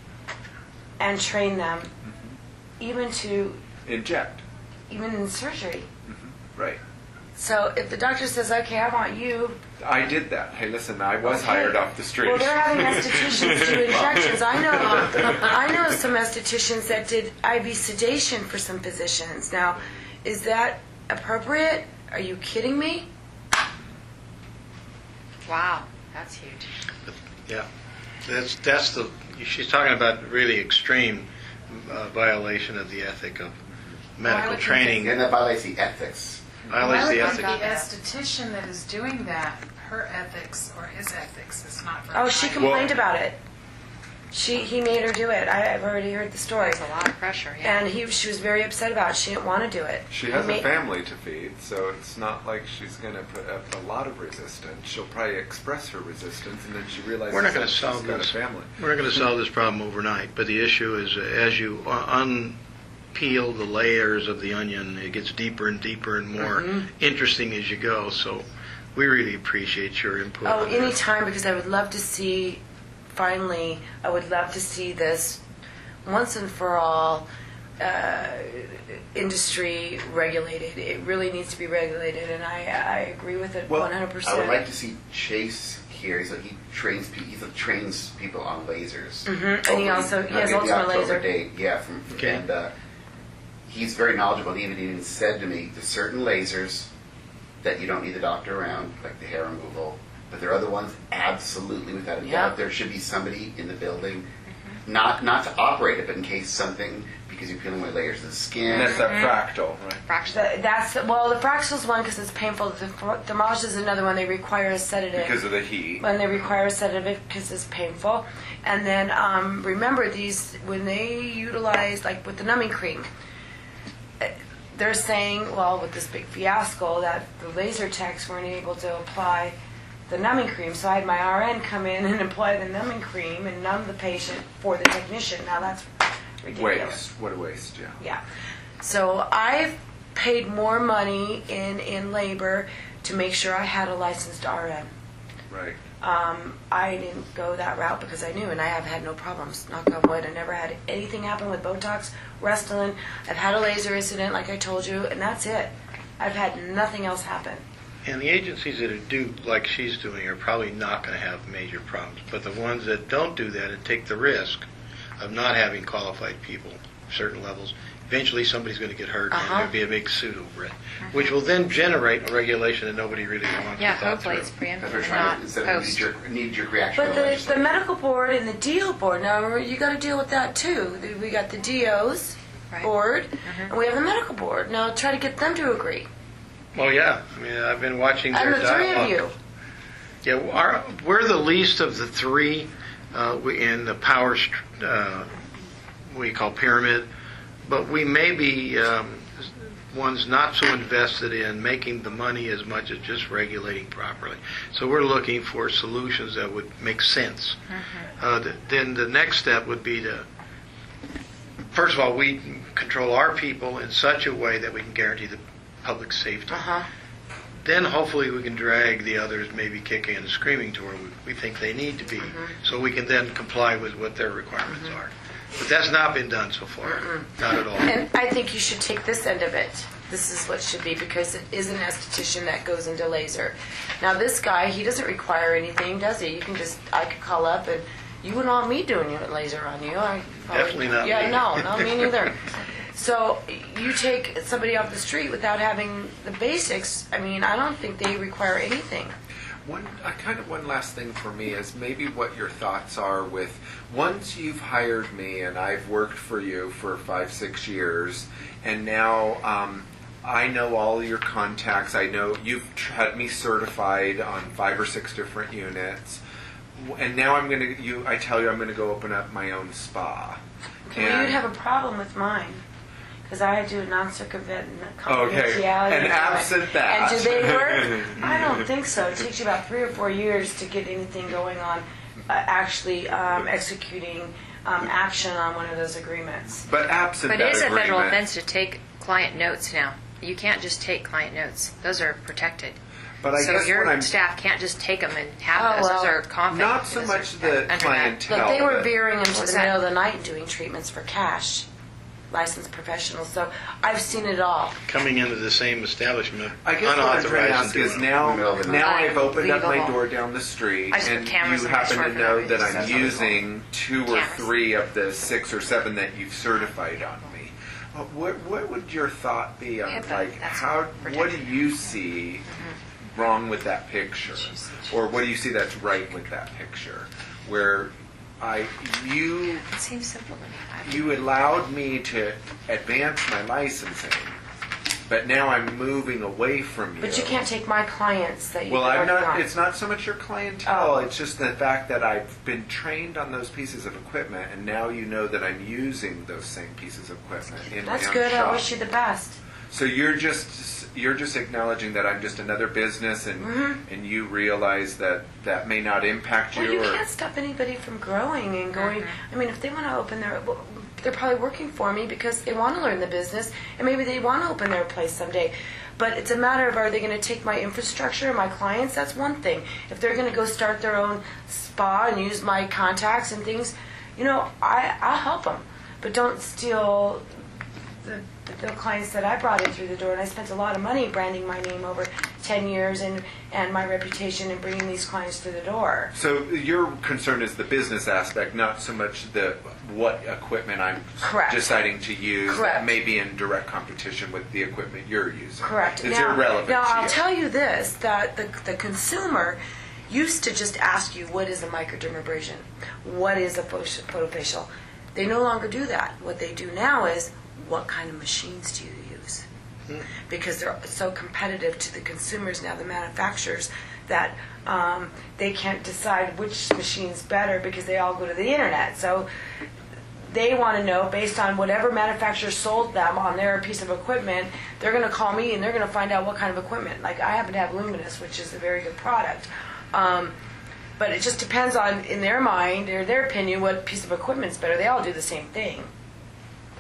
and train them, even Inject. even in surgery. Right. So if the doctor says, "Okay, I want you," I did that. Hey, listen, I was Okay. hired off the street. well, they're having estheticians do injections. I know some estheticians that did IV sedation for some physicians. Now, is that appropriate? Are you kidding me? Wow, that's huge. Yeah, that's the. She's talking about really extreme violation of the ethic of medical would think training. And that violates the ethics. Violates I the would think ethic. the esthetician that is doing that, her ethics or his ethics is not very Oh, she high. complained about it. He made her do it. I've already heard the story. There's a lot of pressure, yeah. And she was very upset about it. She didn't want to do it. She has He a made- family to feed, so it's not like she's going to put up a lot of resistance. She'll probably express her resistance, and then she realizes We're not going that to she's solve got this. a family. We're not going to solve this problem overnight. But the issue is, as you unpeel the layers of the onion, it gets deeper and deeper and more interesting as you go. So, we really appreciate your input. Oh, on this. anytime, because I would love to see, finally, I would love to see this once and for all industry regulated. It really needs to be regulated, and I agree with it Well, 100%. I would like to see Chase here. So he trains people on lasers. And he has ultimate laser. Date, yeah. Okay. And he's very knowledgeable. He even said to me, there's certain lasers that you don't need the doctor around, like the hair removal. But there are other ones, absolutely, without a Yeah. doubt. There should be somebody in the building, not to operate it, but in case something, because you're peeling away layers of the skin. And that's that fractal, right? Fraction. The Fraxel's one because it's painful. The Thermage is another one. They require a sedative. Because of the heat. When they require a sedative because it's painful. And then remember these, when they utilize, like with the numbing cream, they're saying, well, with this big fiasco, that the laser techs weren't able to apply the numbing cream. So I had my RN come in and apply the numbing cream and numb the patient for the technician. Now that's ridiculous. Waste. What a waste, yeah. Yeah. So I've paid more money in labor to make sure I had a licensed RN. Right. I didn't go that route because I knew, and I have had no problems. Knock on wood. I never had anything happen with Botox, Restylane. I've had a laser incident, like I told you, and that's it. I've had nothing else happen. And the agencies that do like she's doing are probably not going to have major problems. But the ones that don't do that and take the risk of not having qualified people, certain levels, eventually somebody's going to get hurt and there'll be a big suit over it, which will then generate a regulation that nobody really wants Yeah, to thought hopefully through. it's Because preemptive we're and trying not to, instead of post. knee-jerk reaction. But to the legislation. medical board and the DO board, now you got to deal with that too. We got the DO's Right. board, and we have the medical board. Now try to get them to agree. Well, yeah. I mean, I've been watching their And the three dialogue. of you. Yeah, we're the least of the three in the power, we call pyramid, but we may be ones not so invested in making the money as much as just regulating properly. So we're looking for solutions that would make sense. Then the next step would be to, first of all, we control our people in such a way that we can guarantee the public safety. Then hopefully we can drag the others maybe kicking and screaming to where we think they need to be, so we can then comply with what their requirements are. But that's not been done so far. Not at all. And I think you should take this end of it. This is what should be, because it is an esthetician that goes into laser. Now this guy, he doesn't require anything, does he? I could call up and you wouldn't want me doing laser on you. Definitely not Yeah, me. no, me neither. So you take somebody off the street without having the basics. I mean, I don't think they require anything. One last thing for me is maybe what your thoughts are with, once you've hired me and I've worked for you for 5-6 years, and now I know all your contacts. I know you've had me certified on 5 or 6 different units, and now I tell you I'm going to go open up my own spa. Well, you'd have a problem with mine. Because I do a non-circumventing Okay, confidentiality. and absent that. And do they work? I don't think so. It takes you about 3 or 4 years to get anything going on, actually executing action on one of those agreements. But absent But that it is a federal agreement- offense to take client notes now. You can't just take client notes. Those are protected. But I So guess your when I'm staff can't just take them and have Oh, those. well, Those are confidential. not so much the clientele. Look, they were but- veering into What's the that? middle of the night and doing treatments for cash. Licensed professionals. So I've seen it all. Coming into the same establishment, I guess what I'm trying to unauthorized ask and is doing it. now I've opened up my Unbelievable. door down the street, I just put and cameras you in my happen store to for know that that reason. I'm using 2 or Cameras. 3 of the 6 or 7 that you've certified on me. What would your thought be on HIPAA, like that's what do you see wrong with that picture, or what do you see that's right with that picture, where you It seems simple to me. you allowed me to advance my licensing, but now I'm moving away from you. But you can't take my clients that you've Well, been I'm working not. on. It's not so much your clientele. Oh. It's just the fact that I've been trained on those pieces of equipment, and now you know that I'm using those same pieces of equipment in That's my own good. shop. I wish you the best. So you're just acknowledging that I'm just another business, and you realize that may not impact Well, you. you or can't stop anybody from growing and going. I mean, if they want to open they're probably working for me because they want to learn the business, and maybe they want to open their place someday. But it's a matter of, are they going to take my infrastructure, my clients? That's one thing. If they're going to go start their own spa and use my contacts and things, I'll help them. But don't steal the clients that I brought in through the door, and I spent a lot of money branding my name over 10 years and my reputation and bringing these clients through the door. So your concern is the business aspect, not so much what equipment I'm Correct. deciding to use Correct. that may be in direct competition with the equipment you're using. Correct. It's irrelevant Now to I'll you. tell you this, that the consumer used to just ask you, what is a microdermabrasion? What is a photofacial? They no longer do that. What they do now is, what kind of machines do you use? Because they're so competitive to the consumers now, the manufacturers, that they can't decide which machine's better because they all go to the internet. So they want to know, based on whatever manufacturer sold them on their piece of equipment, they're going to call me and they're going to find out what kind of equipment. Like, I happen to have Luminous, which is a very good product. But it just depends on, in their mind or their opinion, what piece of equipment's better. They all do the same thing.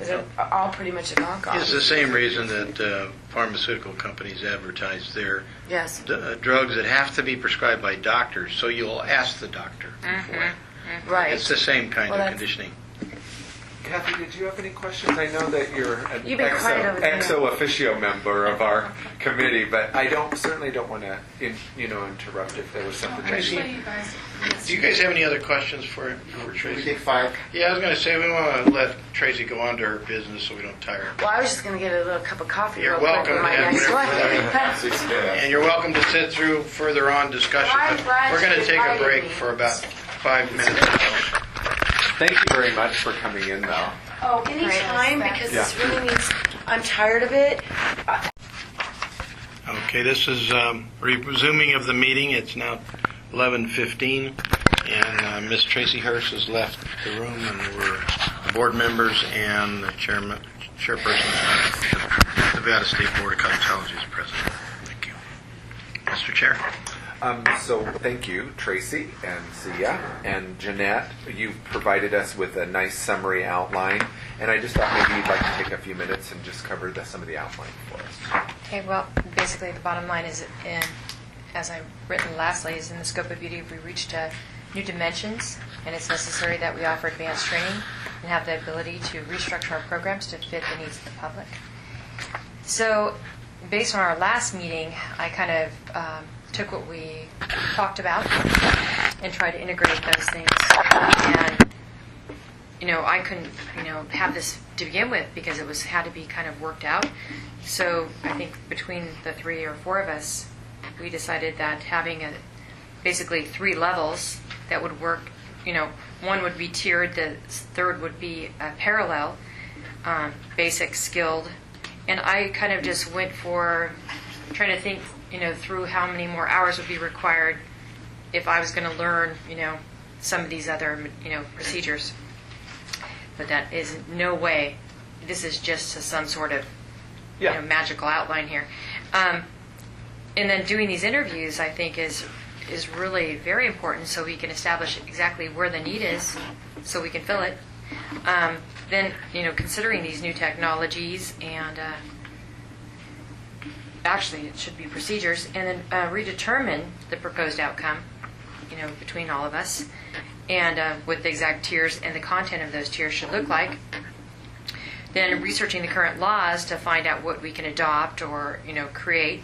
They're all pretty much a knockoff. It's the same reason that pharmaceutical companies advertise their Yes. drugs that have to be prescribed by doctors, so you'll ask the doctor for it. Right. It's the same kind Well, of that's- conditioning. Kathy, did you have any questions? I know that you're an You've been quiet over there. ex officio member of our committee, but I certainly don't want to interrupt if there was something that Tracy, you... Actually, you guys, Do you guys have any other questions for We Tracy? take 5. Yeah, I was going to say, we want to let Tracy go on to her business so we don't tire her. Well, I was just going to get a little cup of coffee You're real quick welcome, for my and next whenever- one. And you're welcome to sit through further on discussion, but we're going to take a break for about 5 minutes. Thank you very much for coming in, though. Oh, anytime, because this really means I'm tired of it. Okay, this is resuming of the meeting. It's now 11:15, and Miss Tracy Hurst has left the room, and we're board members and the chairperson of the Nevada State Board of Cosmetology is present. Thank you. Mr. Chair. So thank you, Tracy and Sia and Jeanette. You've provided us with a nice summary outline, and I just thought maybe you'd like to take a few minutes and just cover some of the outline for us. Okay, well, basically the bottom line is, as I've written lastly, is in the scope of beauty, we reached new dimensions, and it's necessary that we offer advanced training and have the ability to restructure our programs to fit the needs of the public. So, based on our last meeting, I kind of took what we talked about and tried to integrate those things. And I couldn't, have this to begin with because it had to be kind of worked out. So I think between the 3 or 4 of us, we decided that having basically 3 levels that would work. One would be tiered, the third would be parallel, basic, skilled, and I kind of just went for trying to think, through how many more hours would be required if I was going to learn, some of these other, procedures. But that is no way. This is just some sort of, magical outline here. And then doing these interviews, I think, is really very important so we can establish exactly where the need is so we can fill it. Then, considering these new technologies and actually it should be procedures, and then redetermine the proposed outcome, between all of us, and what the exact tiers and the content of those tiers should look like. Then researching the current laws to find out what we can adopt or, create.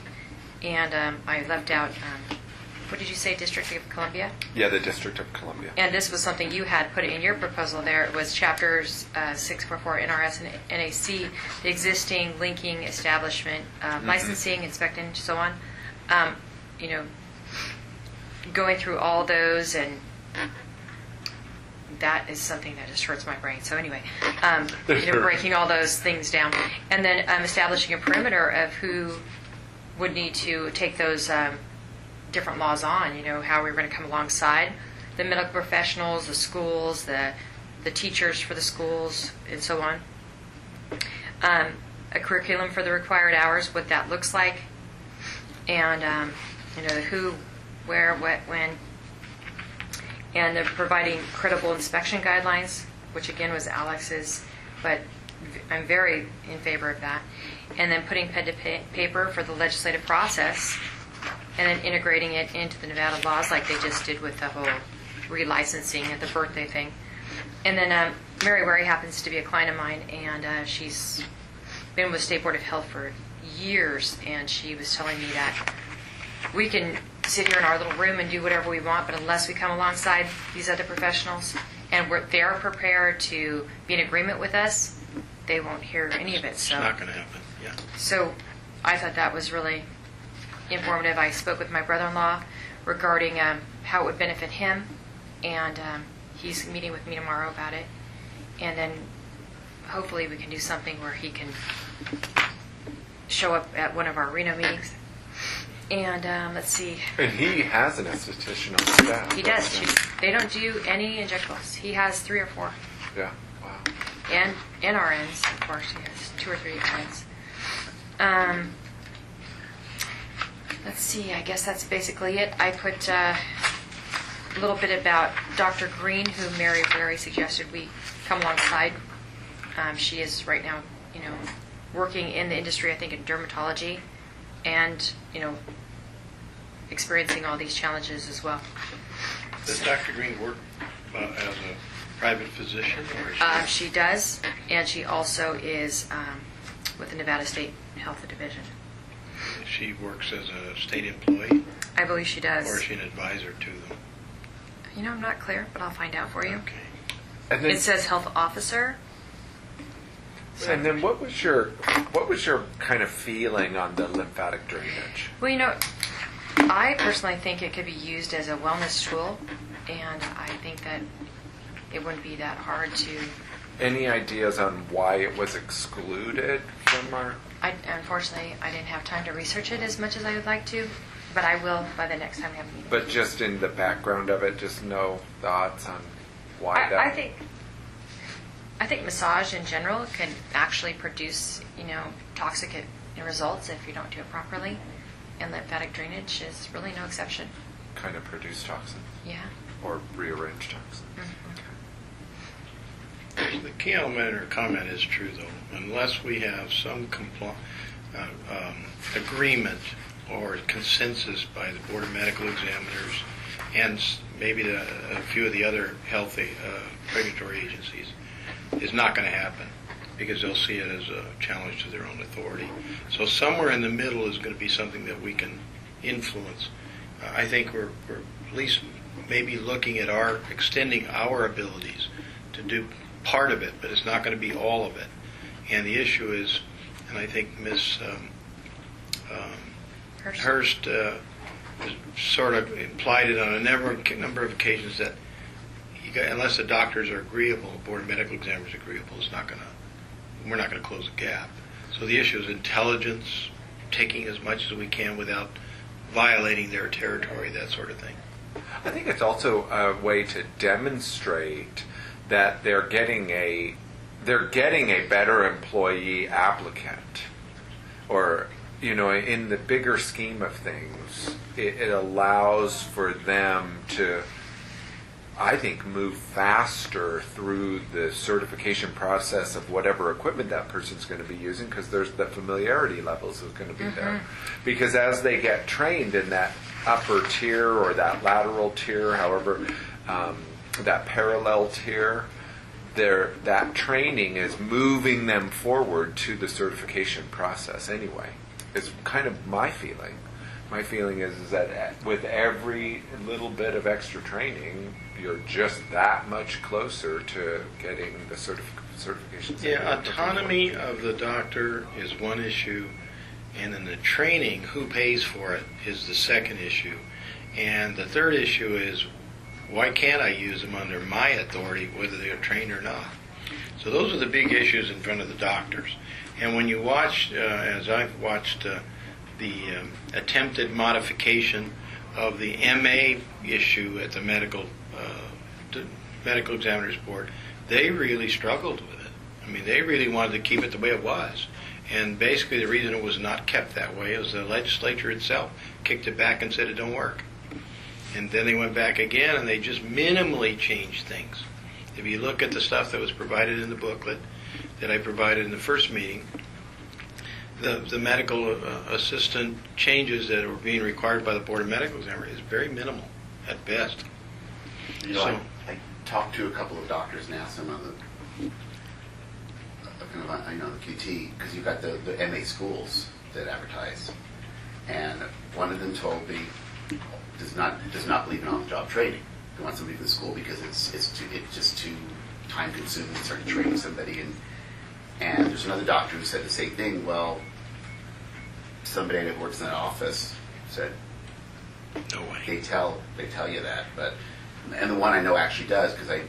And I left out, what did you say, District of Columbia? Yeah, the District of Columbia. And this was something you had put in your proposal there. It was chapters 644 NRS and NAC, the existing linking establishment, licensing, inspecting, and so on. Going through all those, and that is something that just hurts my brain. So anyway, breaking all those things down. And then establishing a perimeter of who would need to take those different laws on, how we're going to come alongside the medical professionals, the schools, the teachers for the schools, and so on. A curriculum for the required hours, what that looks like, and the who, where, what, when, and they're providing credible inspection guidelines, which again was Alex's, but I'm very in favor of that. And then putting pen to paper for the legislative process, and then integrating it into the Nevada laws like they just did with the whole relicensing at the birthday thing. And then Mary Wary happens to be a client of mine, and she's been with State Board of Health for years, and she was telling me that we can sit here in our little room and do whatever we want, but unless we come alongside these other professionals and they're prepared to be in agreement with us, they won't hear any of it. So, It's not going to happen, yeah. So I thought that was really informative. I spoke with my brother-in-law regarding how it would benefit him, and he's meeting with me tomorrow about it. And then hopefully we can do something where he can show up at one of our Reno meetings. And let's see. And he has an esthetician on staff. He does. They don't do any injectables. He has 3 or 4. Yeah, wow. And RNs, of course. He has 2 or 3 RNs. Let's see. I guess that's basically it. I put a little bit about Dr. Green, who Mary Wary suggested we come alongside. She is right now, working in the industry, I think, in dermatology, and, experiencing all these challenges as well. Does Dr. Green work as a private physician? Or she does, and she also is with the Nevada State Health Division. She works as a state employee? I believe she does. Or is she an advisor to them? I'm not clear, but I'll find out for you. Okay. And then, It says health officer. and then what was your kind of feeling on the lymphatic drainage? Well, I personally think it could be used as a wellness tool, and I think that it wouldn't be that hard to. Any ideas on why it was excluded from our? Unfortunately, I didn't have time to research it as much as I would like to, but I will by the next time we have a meeting. But just in the background of it, just no thoughts on why that? I think massage in general can actually produce, toxic results if you don't do it properly, and lymphatic drainage is really no exception. Kind of produce toxins Yeah. or rearrange toxins. The key element in her comment is true, though. Unless we have some agreement or consensus by the Board of Medical Examiners and maybe a few of the other healthy regulatory agencies is not going to happen because they'll see it as a challenge to their own authority. So somewhere in the middle is going to be something that we can influence. I think we're at least maybe looking at extending our abilities to do part of it, but it's not going to be all of it. And the issue is, and I think Ms. Hurst sort of implied it on a number of occasions that unless the doctors are agreeable, the Board of Medical Examiners are agreeable, we're not going to close the gap. So the issue is intelligence, taking as much as we can without violating their territory, that sort of thing. I think it's also a way to demonstrate that they're getting a better employee applicant, or in the bigger scheme of things, it allows for them to, I think, move faster through the certification process of whatever equipment that person's going to be using, because there's the familiarity levels is going to be there. Because as they get trained in that upper tier or that lateral tier, however, that parallel tier, that training is moving them forward to the certification process anyway. It's kind of my feeling. My feeling is that with every little bit of extra training, you're just that much closer to getting the certification. Yeah, autonomy of the doctor is one issue, and then the training, who pays for it, is the second issue. And the third issue is, why can't I use them under my authority, whether they're trained or not? So those are the big issues in front of the doctors. And when you watch, as I've watched, the attempted modification of the MA issue at the Medical Examiners Board, they really struggled with it. I mean, they really wanted to keep it the way it was. And basically the reason it was not kept that way is the legislature itself kicked it back and said it don't work. And then they went back again and they just minimally changed things. If you look at the stuff that was provided in the booklet that I provided in the first meeting, the medical assistant changes that were being required by the Board of Medical Examiners is very minimal at best. I talked to a couple of doctors and asked them on the QT, because you've got the MA schools that advertise, and one of them told me does not believe in on-the-job training. They want somebody from the school because it's just too time consuming to start training somebody. And there's another doctor who said the same thing. Well, somebody that works in that office said, no way. They tell you that, and the one I know actually does, because I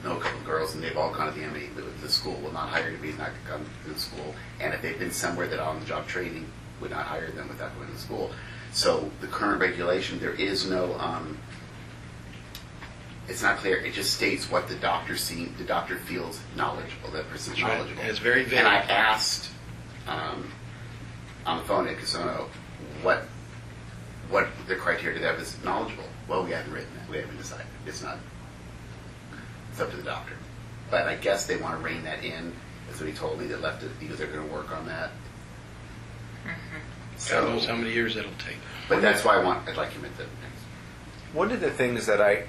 know a couple of girls and they've all gone to the school will not hire to be not come to the school, and if they've been somewhere that on-the-job training would not hire them without going to the school. So the current regulation, there is no, it's not clear. It just states what the doctor feels knowledgeable, that person's knowledgeable. And it's very vague. And I asked on the phone at Casono what the criteria to that is knowledgeable. Well, we haven't written that. We haven't decided. It's not. It's up to the doctor. But I guess they want to rein that in. That's what he told me. They left it because they're going to work on that. God knows how many years that'll take. But that's why I'd like him at the next. One of the things that I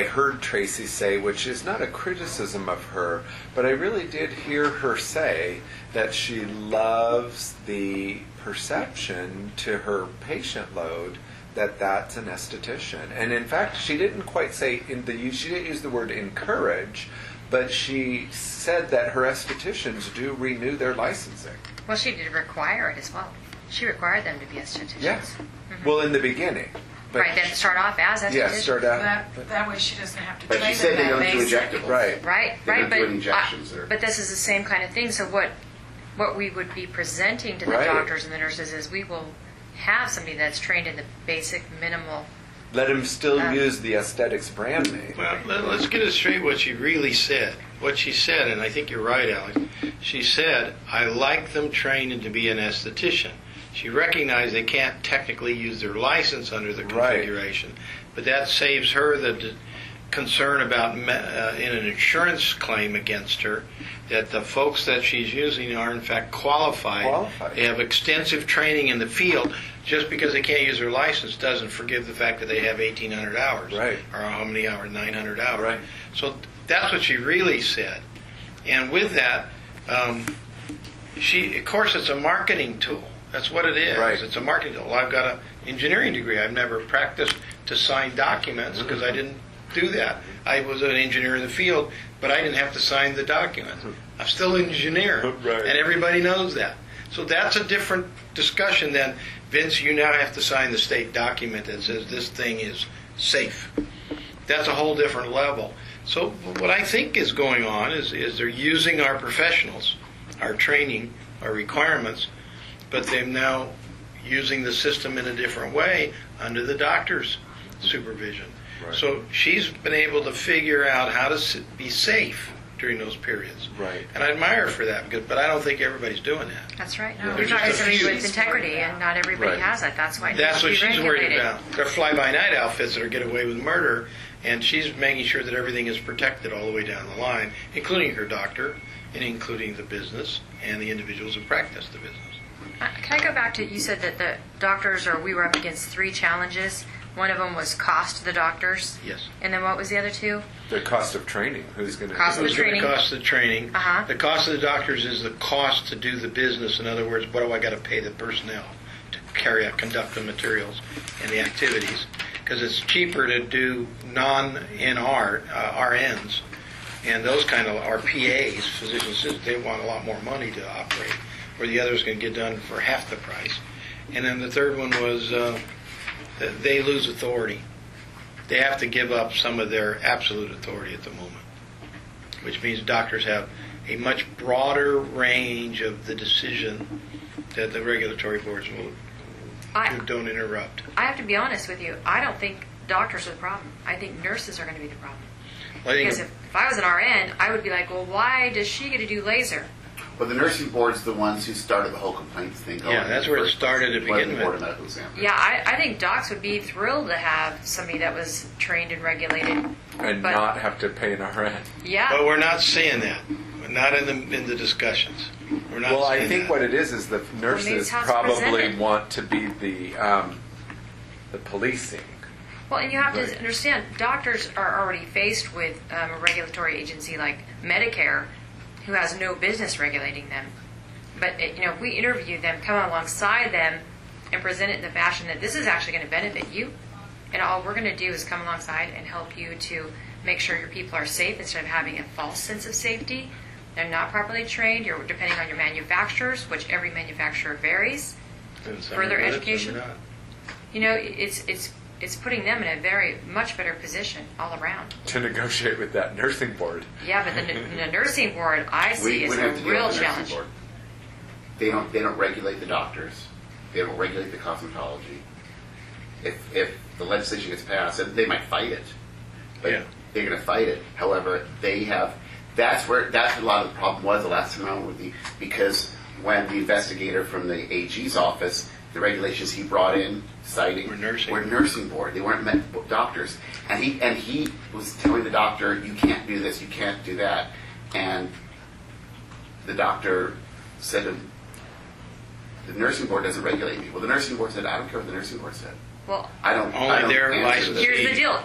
heard Tracy say, which is not a criticism of her, but I really did hear her say that she loves the perception to her patient load that that's an esthetician. And in fact, she didn't quite say she didn't use the word encourage, but she said that her estheticians do renew their licensing. Well, she did require it as well. She required them to be estheticians. Yes. Well, in the beginning. But right, then start off as estheticians. Yeah, start out. That way she doesn't have to But train she said they them don't that do basic. injectables. Right. They don't But do injections. but this is the same kind of thing. So what we would be presenting to the Right. doctors and the nurses is we will have somebody that's trained in the basic minimal. Let him still use the aesthetics brand name. Well, let's get it straight what she really said. What she said, and I think you're right, Alex, she said, I like them trained to be an esthetician. She recognized they can't technically use their license under the configuration, but that saves her the concern about in an insurance claim against her that the folks that she's using are in fact qualified. They have extensive training in the field. Just because they can't use their license doesn't forgive the fact that they have 1,800 hours. Right. Or how many hours? 900 hours. Right. So That's what she really said. And with that, of course, it's a marketing tool. That's what it is. Right. It's a marketing tool. I've got an engineering degree. I've never practiced to sign documents because I didn't do that. I was an engineer in the field, but I didn't have to sign the documents. I'm still an engineer, Right. and everybody knows that. So that's a different discussion than, Vince, you now have to sign the state document that says this thing is safe. That's a whole different level. So what I think is going on is they're using our professionals, our training, our requirements, but they're now using the system in a different way under the doctor's supervision. Right. So she's been able to figure out how to be safe during those periods. Right. And I admire her for that, but I don't think everybody's doing that. That's right. Yeah. No, There's we're talking just a somebody few- with integrity, and not everybody Right. has that. That's why it That's what needs to be she's worried regulated. about. They're fly-by-night outfits that are get away with murder, and she's making sure that everything is protected all the way down the line, including her doctor, and including the business and the individuals who practice the business. Can I go back to, you said that the doctors, or we were up against 3 challenges. One of them was cost to the doctors. Yes. And then what was the other 2? The cost of training. Who's going to Cost of Who's going to training. cost the training? Uh-huh. The cost of the doctors is the cost to do the business. In other words, what do I got to pay the personnel to carry out, conduct the materials and the activities? Because it's cheaper to do non-NR, RNs, and those kind of RPAs, physician assistants, they want a lot more money to operate, where the other's going to get done for half the price. And then the third one was that they lose authority. They have to give up some of their absolute authority at the moment, which means doctors have a much broader range of the decision that the regulatory boards will don't interrupt. I have to be honest with you. I don't think doctors are the problem. I think nurses are going to be the problem. Well, I think Because if I was an RN, I would be like, well, why does she get to do laser? Well, the nursing board's the ones who started the whole complaints thing going. Yeah, that's where it started to begin The Board with. of Medical Examiners. Yeah, I think docs would be thrilled to have somebody that was trained and regulated. and but- not have to pay an RN. Yeah. But we're not seeing that. We're not in the discussions. We're not Well, I seeing think that. what it is the nurses how it's probably presented. want to be the policing. Well, and you have Right. to understand, doctors are already faced with a regulatory agency like Medicare, who has no business regulating them. But if we interview them, come alongside them, and present it in the fashion that this is actually going to benefit you, and all we're going to do is come alongside and help you to make sure your people are safe instead of having a false sense of safety. They're not properly trained. You're depending on your manufacturers, which every manufacturer varies. And some further are good, some education. are not. It's putting them in a very much better position all around. To negotiate with that nursing board. Yeah, but the nursing board I see is We a have to deal real with the nursing challenge. board. They don't regulate the doctors. They don't regulate the cosmetology. If the legislation gets passed, and they might fight it, but Yeah. they're going to fight it. However, they have. That's what a lot of the problem was the last time around with because when the investigator from the AG's office, the regulations he brought in citing Were nursing. were nursing board. They weren't doctors, and he was telling the doctor, "You can't do this, you can't do that," and the doctor said to him, "The nursing board doesn't regulate me." Well, the nursing board said, "I don't care what the nursing board said. Well, I don't." Only I don't their answer license. to this." here's the deal.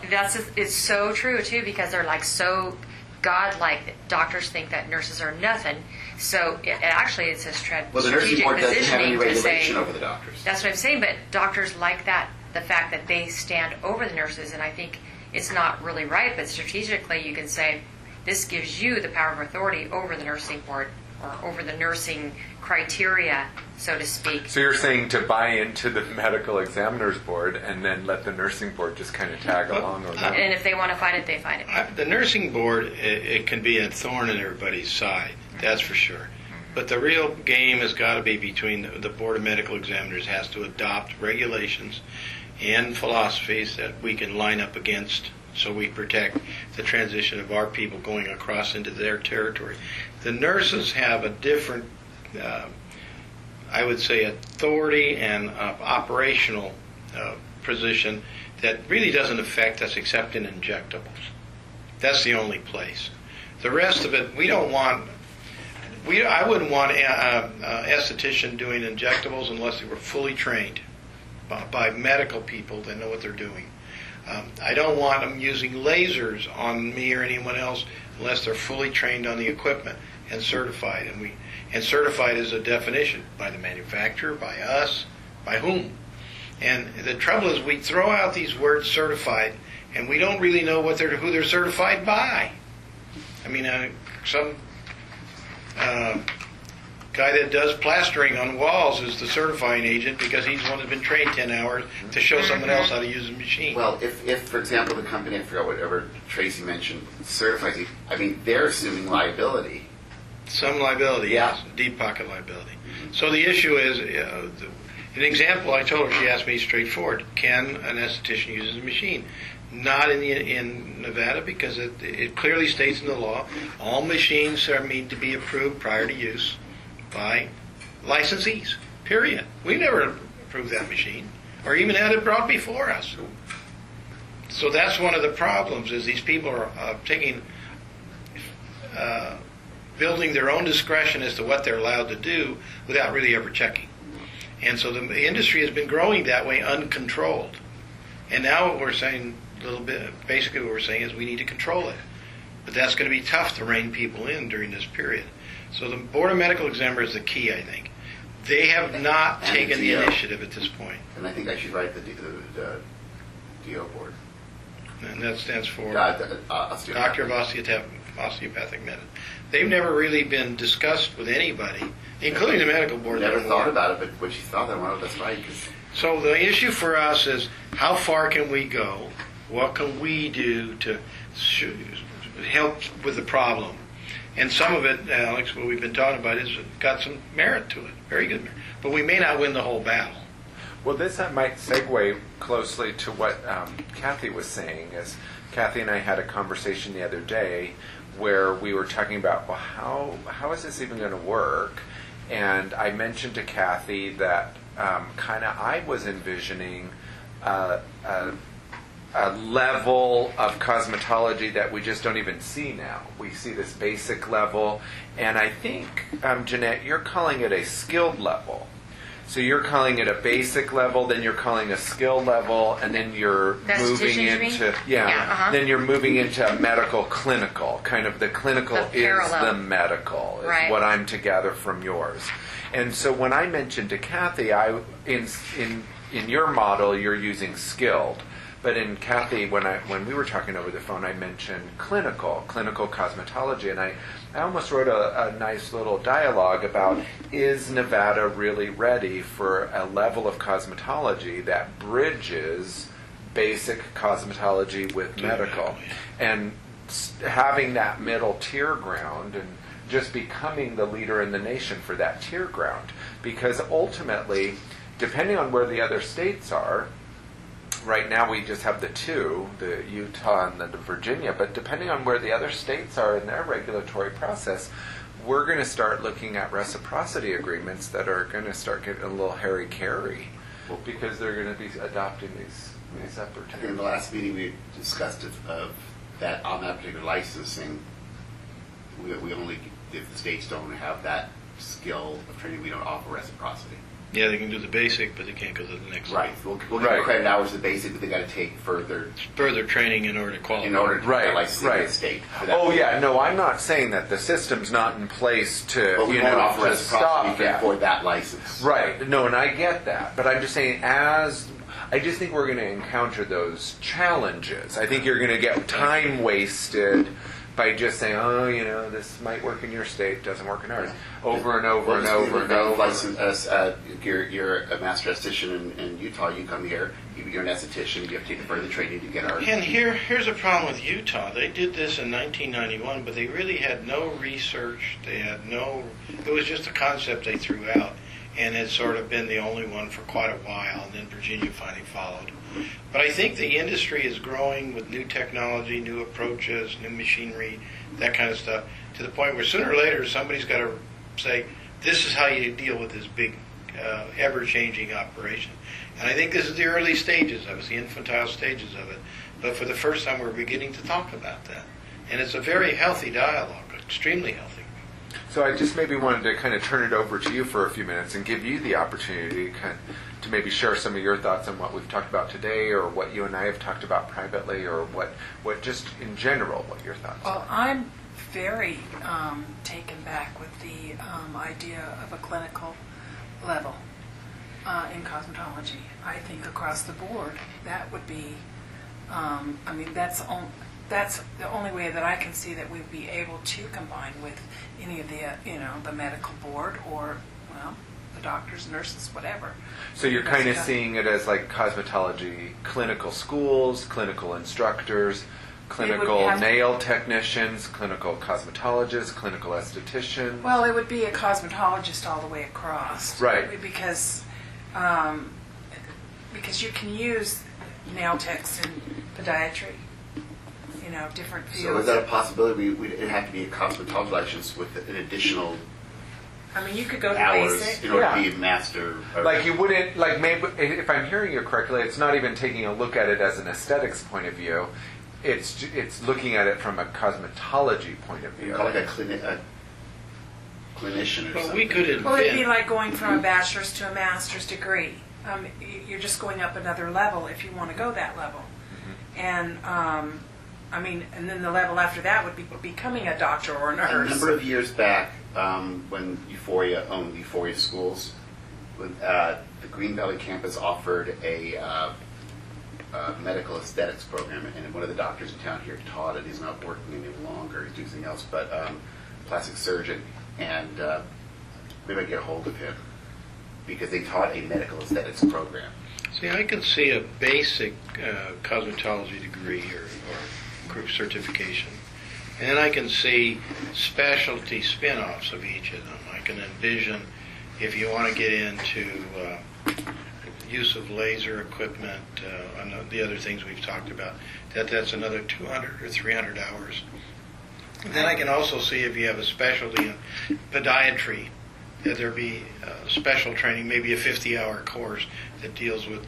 It's so true too because they're like so godlike that doctors think that nurses are nothing. So actually, it's a Well, the nursing strategic board doesn't have any positioning to say. regulation over the doctors. That's what I'm saying, but doctors like that, the fact that they stand over the nurses, and I think it's not really right, but strategically you can say, this gives you the power of authority over the nursing board, or over the nursing criteria, so to speak. So you're saying to buy into the medical examiners board and then let the nursing board just kind of tag along or not? And if they want to fight it, they fight it. The nursing board, it can be a thorn in everybody's side, that's for sure. But the real game has got to be between the Board of Medical Examiners has to adopt regulations and philosophies that we can line up against so we protect the transition of our people going across into their territory. The nurses have a different, I would say, authority and operational position that really doesn't affect us except in injectables. That's the only place. The rest of it, we don't want. I wouldn't want an esthetician doing injectables unless they were fully trained by medical people that know what they're doing. I don't want them using lasers on me or anyone else unless they're fully trained on the equipment and certified. And certified is a definition by the manufacturer, by us, by whom. And the trouble is we throw out these words certified, and we don't really know who they're certified by. I mean, some guy that does plastering on walls is the certifying agent because he's the one that's been trained 10 hours to show someone else how to use a machine. Well, if for example, the company, I forgot whatever Tracy mentioned, certifies you, I mean, they're assuming liability. Some liability, Yeah. yes, deep pocket liability. So the issue is, an example I told her, she asked me straightforward, can an esthetician use a machine? Not in Nevada because it clearly states in the law, all machines need to be approved prior to use by licensees, period. We never approved that machine or even had it brought before us. So that's one of the problems is these people are building their own discretion as to what they're allowed to do without really ever checking. And so the industry has been growing that way uncontrolled. And now what we're saying basically what we're saying is we need to control it. But that's going to be tough to rein people in during this period. So the Board of Medical Examiners is the key, I think. They have not And taken the the DO. initiative at this point. And I think I should write the DO board. And that stands for Osteopathic. Doctor of Osteopathic Medicine. They've never really been discussed with anybody, including the medical board. Never that thought award. about it, but when she thought that, well, that's right. 'Cause So the issue for us is how far can we go? What can we do to help with the problem? And some of it, Alex, what we've been talking about, is got some merit to it, very good merit. But we may not win the whole battle. Well, this might segue closely to what Kathy was saying. As Kathy and I had a conversation the other day where we were talking about, well, how is this even going to work? And I mentioned to Kathy that I was envisioning a level of cosmetology that we just don't even see now. We see this basic level, and I think, Jeanette, you're calling it a skilled level. So you're calling it a basic level, then you're calling a skill level, and then you're moving Esthetician, you mean? into Yeah, then you're moving into a medical clinical. Kind of the clinical The is parallel. the medical, is Right. what I'm to gather from yours. And so when I mentioned to Kathy, in your model you're using skilled. But in Kathy, when we were talking over the phone, I mentioned clinical cosmetology, and I almost wrote a nice little dialogue about, is Nevada really ready for a level of cosmetology that bridges basic cosmetology with medical, and having that middle tier ground and just becoming the leader in the nation for that tier ground. Because ultimately, depending on where the other states are, right now we just have the two, the Utah and the Virginia, but depending on where the other states are in their regulatory process, we're going to start looking at reciprocity agreements that are going to start getting a little hairy-carry because they're going to be adopting these I think in opportunities. the last meeting we discussed of that on that particular licensing, we only, if the states don't have that skill of training, we don't offer reciprocity. Yeah, they can do the basic, but they can't go to the next Right. level. We'll give Right. them credit hours to basic, but they got to take further Further training in order to qualify. in order to Right, get licensing in right. the state. for that. Oh yeah, no, I'm not saying that the system's not in place to But we won't offer to reciprocity stop that. for that license. Right. No, and I get that. But I'm just saying, I just think we're going to encounter those challenges. I think you're going to get time wasted by just saying, oh, this might work in your state, doesn't work in ours, over and over Well, and just over and over. license, you're a master esthetician in Utah. You come here. You're an esthetician. You have to take further training to get our. And here's a problem with Utah. They did this in 1991, but they really had no research. It was just a concept they threw out, and it's sort of been the only one for quite a while, and then Virginia finally followed. But I think the industry is growing with new technology, new approaches, new machinery, that kind of stuff, to the point where sooner or later somebody's got to say, this is how you deal with this big, ever-changing operation. And I think this is the early stages of it, the infantile stages of it. But for the first time, we're beginning to talk about that. And it's a very healthy dialogue, extremely healthy. So I just maybe wanted to kind of turn it over to you for a few minutes and give you the opportunity to maybe share some of your thoughts on what we've talked about today, or what you and I have talked about privately, or what just in general, what your thoughts Well, are. I'm very taken back with the idea of a clinical level in cosmetology. I think across the board, that would be, that's the only way that I can see that we'd be able to combine with any of the, the medical board or, the doctors, nurses, whatever. So you're kind of seeing it as like cosmetology, clinical schools, clinical instructors, clinical nail technicians, clinical cosmetologists, clinical estheticians. Well, it would be a cosmetologist all the way across. Right. Because you can use nail techs in podiatry, different fields. So is that a possibility? It'd have to be a cosmetology license with an additional you could go to hours basic. in order to be a master. Like you wouldn't, like maybe, if I'm hearing you correctly, it's not even taking a look at it as an aesthetics point of view. It's looking at it from a cosmetology point of view. Like a clinician or something. We could invent. Well, it'd be like going from a bachelor's to a master's degree. You're just going up another level if you want to go that level. And and then the level after that would be becoming a doctor or a nurse. A number of years back, when Euphoria owned Euphoria Schools, the Green Valley campus offered a medical aesthetics program, and one of the doctors in town here taught it. He's not working any longer; he's doing something else. But plastic surgeon, and maybe I get a hold of him because they taught a medical aesthetics program. See, I can see a basic cosmetology degree or group certification, and I can see specialty spin-offs of each of them. I can envision if you want to get into use of laser equipment and the other things we've talked about, that's another 200 or 300 hours. And then I can also see if you have a specialty in podiatry, that there be special training, maybe a 50-hour course that deals with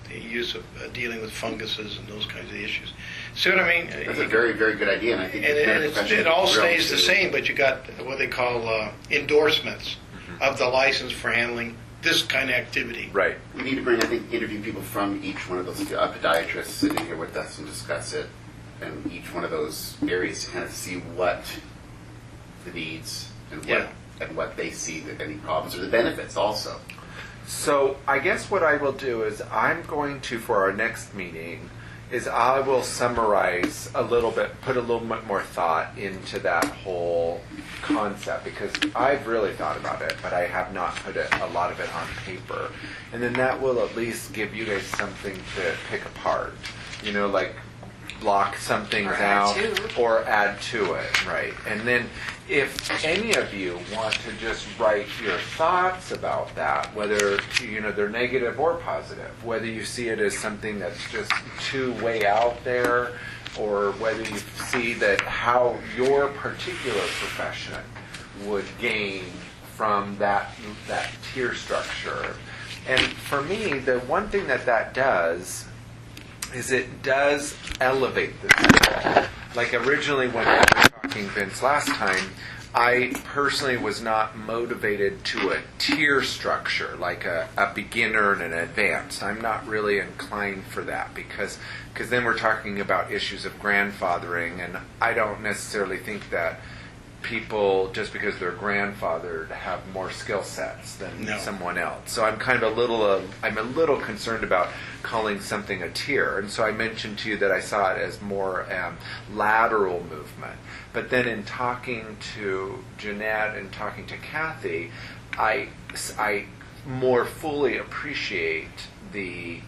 the use of dealing with funguses and those kinds of issues. See what I mean? That's a very, very good idea, and I think it all stays the same, but you got what they call endorsements of the license for handling this kind of activity. Right. We need to interview people from each one of those podiatrists sitting here with us and discuss it, and each one of those areas to kind of see what the needs and what they see, that any problems or the benefits also. So I guess what I will do is I'm going to, for our next meeting, is I will summarize a little bit, put a little bit more thought into that whole concept, because I've really thought about it, but I have not put a lot of it on paper. And then that will at least give you guys something to pick apart, like block some things out or add to it, right? And then if any of you want to just write your thoughts about that, whether they're negative or positive, whether you see it as something that's just too way out there, or whether you see that how your particular profession would gain from that tier structure. And for me, the one thing that does is it does elevate the people. Like originally when we were talking, Vince, last time, I personally was not motivated to a tier structure, like a beginner and an advanced. I'm not really inclined for that because then we're talking about issues of grandfathering, and I don't necessarily think that people, just because they're grandfathered, have more skill sets than someone else. So I'm kind of I'm a little concerned about calling something a tier. And so I mentioned to you that I saw it as more lateral movement. But then in talking to Jeanette and talking to Kathy, I more fully appreciate the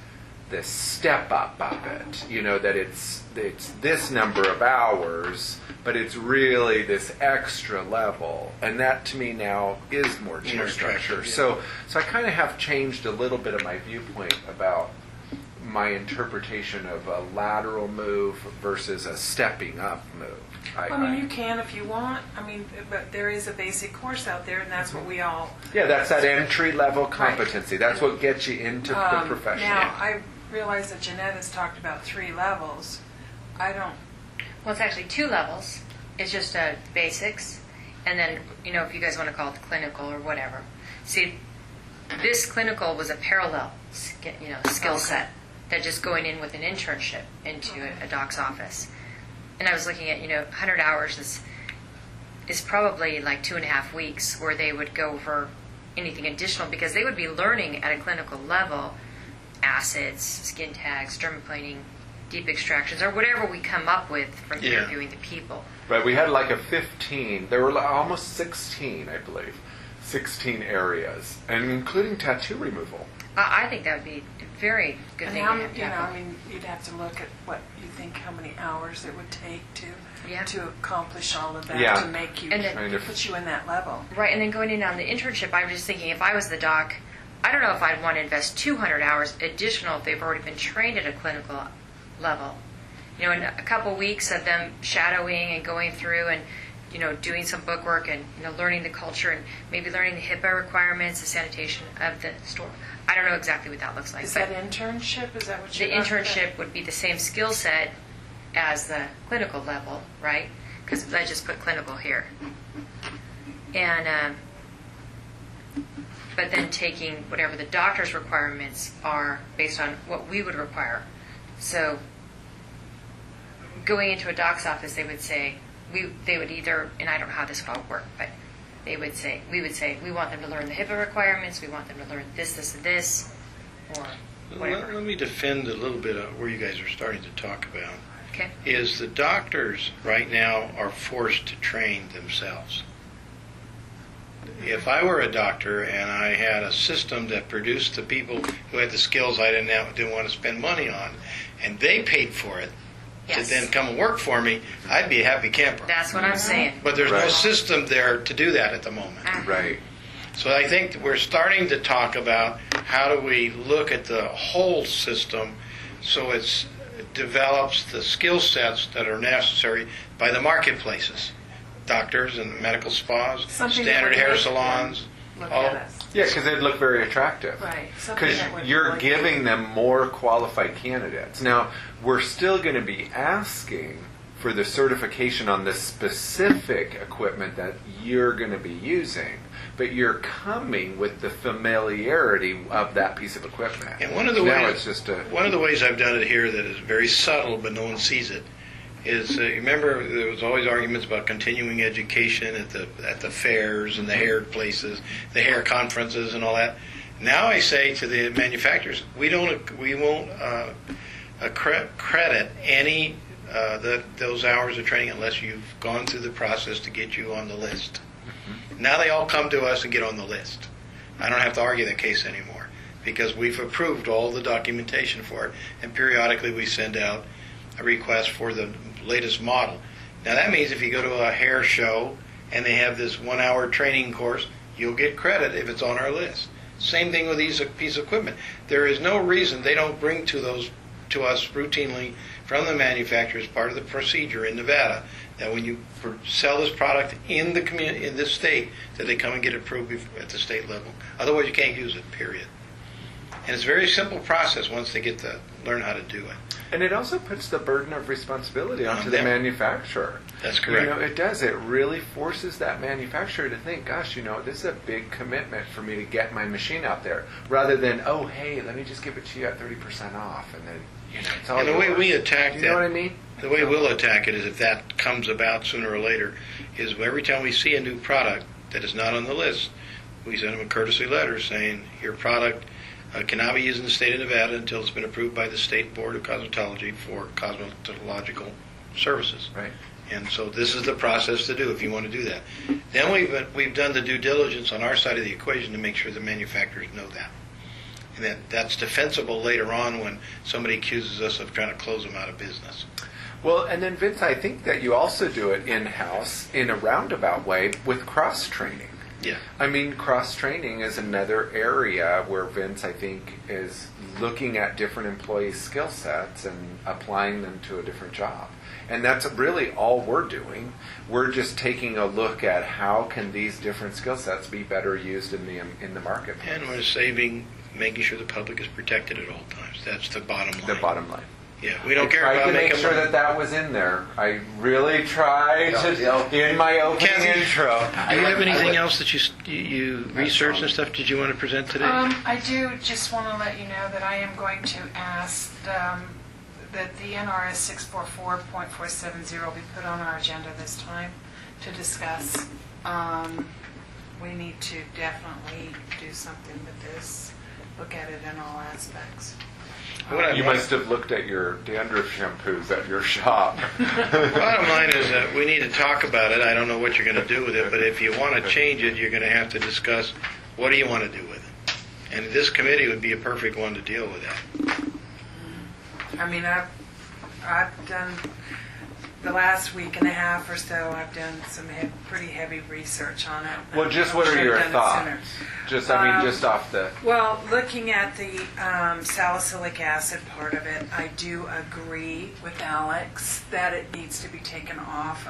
step up of it. That it's this number of hours, but it's really this extra level, and that to me now is more tier structure. Yeah. So I kind of have changed a little bit of my viewpoint about my interpretation of a lateral move versus a stepping up move. You can if you want. But there is a basic course out there, and that's what we all... Yeah, that's that entry level competency. That's what gets you into the profession. Now, I realize that Jeanette has talked about 3 levels. I don't... Well, it's actually 2 levels. It's just basics, and then, if you guys want to call it clinical or whatever. See, this clinical was a parallel, skill set that just going in with an internship into a doc's office. And I was looking at, 100 hours is is probably like 2.5 weeks where they would go over anything additional, because they would be learning at a clinical level acids, skin tags, dermaplaning, deep extractions, or whatever we come up with from interviewing the people. Right, we had like a 15, there were almost 16, I believe, 16 areas, and including tattoo removal. I think that would be a very good And thing how, to have happen. I mean, you'd have to look at what you think, how many hours it would take Yeah. to accomplish all of that, Yeah. to make you, And then- Kind of. put you in that level. Right, and then going in on the internship, I'm just thinking, if I was the doc, I don't know if I'd want to invest 200 hours additional if they've already been trained at a clinical level. You know, in a couple weeks of them shadowing and going through and, you know, doing some book work and, you know, learning the culture and maybe learning the HIPAA requirements, the sanitation of the store. I don't know exactly what that looks like. Is but that internship? Is that what the you're talking about? internship would be the same skill set as the clinical level, right? Because I just put clinical here. And but then taking whatever the doctor's requirements are based on what we would require. So going into a doc's office, they would say they would either, and I don't know how this would all work, but we would say we want them to learn the HIPAA requirements, we want them to learn this, this, and this, or whatever. Let me defend a little bit of where you guys are starting to talk about. Okay. Is the doctors right now are forced to train themselves. If I were a doctor and I had a system that produced the people who had the skills I didn't want to spend money on, and they paid for it Yes. to then come and work for me, I'd be a happy camper. That's what I'm saying. But there's no Right. system there to do that at the moment. Right. So I think we're starting to talk about how do we look at the whole system so it develops the skill sets that are necessary by the marketplaces. Doctors and medical spas, Something that standard would hair make salons. them Look all- at us. Yeah, because they'd look very attractive. Right. Something Because that would you're really- giving them more qualified candidates. Now, we're still going to be asking for the certification on the specific equipment that you're going to be using, but you're coming with the familiarity of that piece of equipment. And one of the now ways, it's just a one of the ways I've done it here that is very subtle but no one sees it is remember there was always arguments about continuing education at the fairs and the hair places, the hair conferences and all that. Now I say to the manufacturers, we won't credit any those hours of training unless you've gone through the process to get you on the list. Now they all come to us and get on the list. I don't have to argue that case anymore because we've approved all the documentation for it, and periodically we send out a request for the latest model. Now that means if you go to a hair show and they have this 1-hour training course, you'll get credit if it's on our list. Same thing with these piece of equipment. There is no reason they don't bring to us routinely from the manufacturer as part of the procedure in Nevada that when you sell this product in the community in this state that they come and get it approved at the state level. Otherwise you can't use it, period. And it's a very simple process once they get to learn how to do it. And it also puts the burden of responsibility onto On the them. manufacturer. That's correct. You know, it does. It really forces that manufacturer to think, gosh, this is a big commitment for me to get my machine out there. Rather than, oh, hey, let me just give it to you at 30% off. And then, it's all And the way yours. we attack You that, know what I mean? the way we'll attack it is if that comes about sooner or later, is every time we see a new product that is not on the list, we send them a courtesy letter saying your product cannot be used in the state of Nevada until it's been approved by the State Board of Cosmetology for cosmetological services. Right. And so this is the process to do if you want to do that. Then we've done the due diligence on our side of the equation to make sure the manufacturers know that. And that's defensible later on when somebody accuses us of trying to close them out of business. Well, and then, Vince, I think that you also do it in-house in a roundabout way with cross-training. Yeah. I mean, cross-training is another area where Vince, I think, is looking at different employees' skill sets and applying them to a different job. And that's really all we're doing. We're just taking a look at how can these different skill sets be better used in the marketplace. And we're making sure the public is protected at all times. That's the bottom line. The bottom line. Yeah, we don't care I tried about to make making sure money. that was in there. I really tried in my opening Kathy, intro. Do you have anything else that you researched and stuff did you want to present today? I do just want to let you know that I am going to ask that the NRS 644.470 be put on our agenda this time to discuss. We need to definitely do something with this, look at it in all aspects. You must have looked at your dandruff shampoos at your shop. Bottom line is that we need to talk about it. I don't know what you're going to do with it, but if you want to change it, you're going to have to discuss what do you want to do with it. And this committee would be a perfect one to deal with that. I mean, I've done, the last week and a half or so, I've done some pretty heavy research on it. Well, just what are your thoughts? Just off the... Well, looking at the salicylic acid part of it, I do agree with Alex that it needs to be taken off